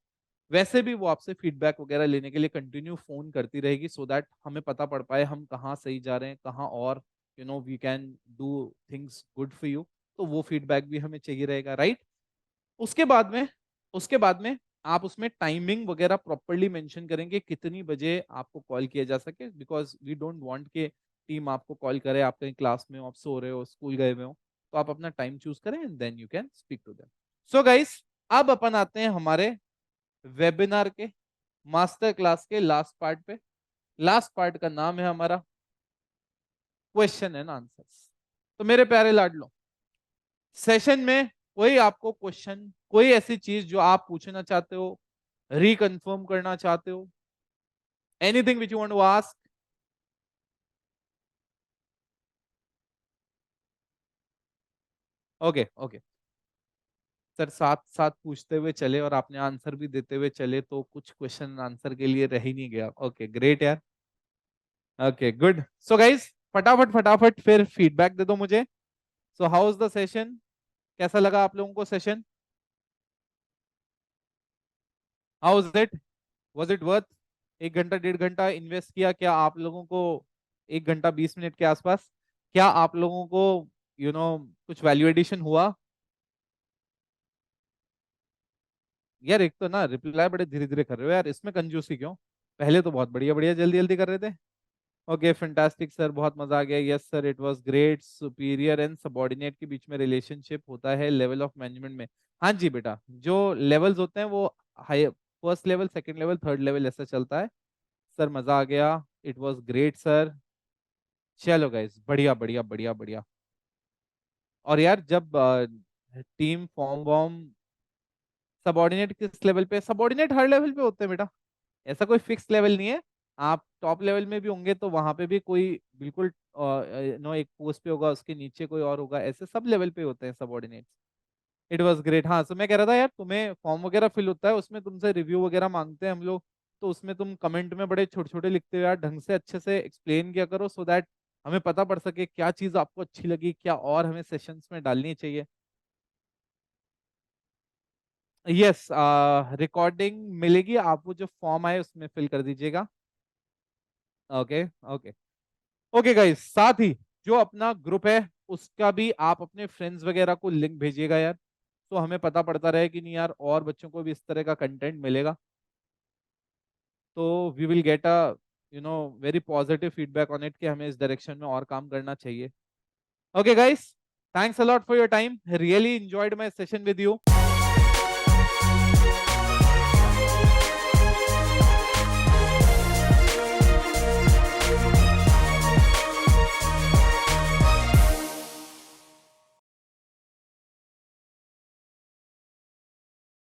वैसे भी वो आपसे फीडबैक वगैरह लेने के लिए कंटिन्यू फोन करती रहेगी, सो दैट हमें पता पड़ पाए हम कहाँ सही जा रहे हैं, कहाँ और we can do things good for you. तो वो फीडबैक भी हमें चाहिए रहेगा, राइट। उसके बाद में उसके बाद में आप उसमें टाइमिंग वगैरह प्रॉपरली मेंशन करेंगे कितनी बजे आपको कॉल किया जा सके, बिकॉज वी डोंट वांट के टीम आपको कॉल करे, आप कहीं क्लास में हो, आप सो रहे हो, स्कूल गए हुए हो। तो आप अपना टाइम चूज करें and then you can speak to them. So guys, अब अपन आते हैं हमारे वेबिनार के मास्टर क्लास के लास्ट पार्ट पे। लास्ट पार्ट का नाम है हमारा क्वेश्चन एंड आंसर्स। तो मेरे प्यारे लाडलो, सेशन में कोई आपको क्वेश्चन, कोई ऐसी चीज जो आप पूछना चाहते हो, रिकन्फर्म करना चाहते हो, anything which you want to ask? Okay okay sir, साथ साथ पूछते हुए चले और आपने आंसर भी देते हुए चले, तो कुछ क्वेश्चन आंसर के लिए रह ही नहीं गया। ओके ग्रेट यार। Okay good. सो गाइस, फटाफट फटाफट फिर फीडबैक दे दो मुझे। So how is the session? कैसा लगा आप लोगों को session? How is it? Was it worth? 1 घंटा 1.5 घंटा इन्वेस्ट किया क्या आप लोगों को? 1 घंटा 20 मिनट के आसपास। क्या आप लोगों को कुछ वैल्यू एडिशन हुआ? यार एक तो ना रिप्लाई बड़े धीरे धीरे कर रहे हो यार, इसमें कंजूसी क्यों? पहले तो बहुत बढ़िया बढ़िया जल्दी जल्दी कर रहे थे। ओके फैंटास्टिक सर, बहुत मजा आ गया। Yes sir, it was great. Superior and subordinate के बीच में रिलेशनशिप होता है लेवल ऑफ मैनेजमेंट में। हाँ जी बेटा, जो लेवल्स होते हैं वो high, first level, second level, third level, ऐसा चलता है। सर मजा आ गया। It was great sir. चलो गाइस, बढ़िया बढ़िया बढ़िया बढ़िया। और यार जब टीम फॉर्म वॉर्म, सबॉर्डिनेट किस लेवल पे? सबॉर्डिनेट हर लेवल पे होते हैं बेटा, ऐसा कोई फिक्स लेवल नहीं है। आप टॉप लेवल में भी होंगे तो वहां पे भी कोई बिल्कुल एक पोस्ट पे होगा, उसके नीचे कोई और होगा, ऐसे सब लेवल पे होते हैं सबॉर्डिनेट। It was great. हाँ, तो मैं कह रहा था यार, तुम्हें फॉर्म वगैरह फिल होता है, उसमें तुमसे रिव्यू वगैरह मांगते हैं हम लोग। तो उसमें तुम कमेंट में बड़े छोटे छोटे लिखते हो यार, ढंग से अच्छे से एक्सप्लेन किया करो, सो दैट हमें पता पड़ सके क्या चीज आपको अच्छी लगी, क्या और हमें सेशंस में डालनी चाहिए। यस, रिकॉर्डिंग मिलेगी, आप वो जो फॉर्म आए उसमें फिल कर दीजिएगा। ओके ओके ओके गाइस, साथ ही जो अपना ग्रुप है उसका भी आप अपने फ्रेंड्स वगैरह को लिंक भेजिएगा यार, तो हमें पता पड़ता रहे कि नहीं यार और बच्चों को भी इस तरह का कंटेंट मिलेगा। तो we will get a very positive feedback on it कि हमें इस डायरेक्शन में और काम करना चाहिए। Okay guys, thanks a lot for your time, really enjoyed my session with you.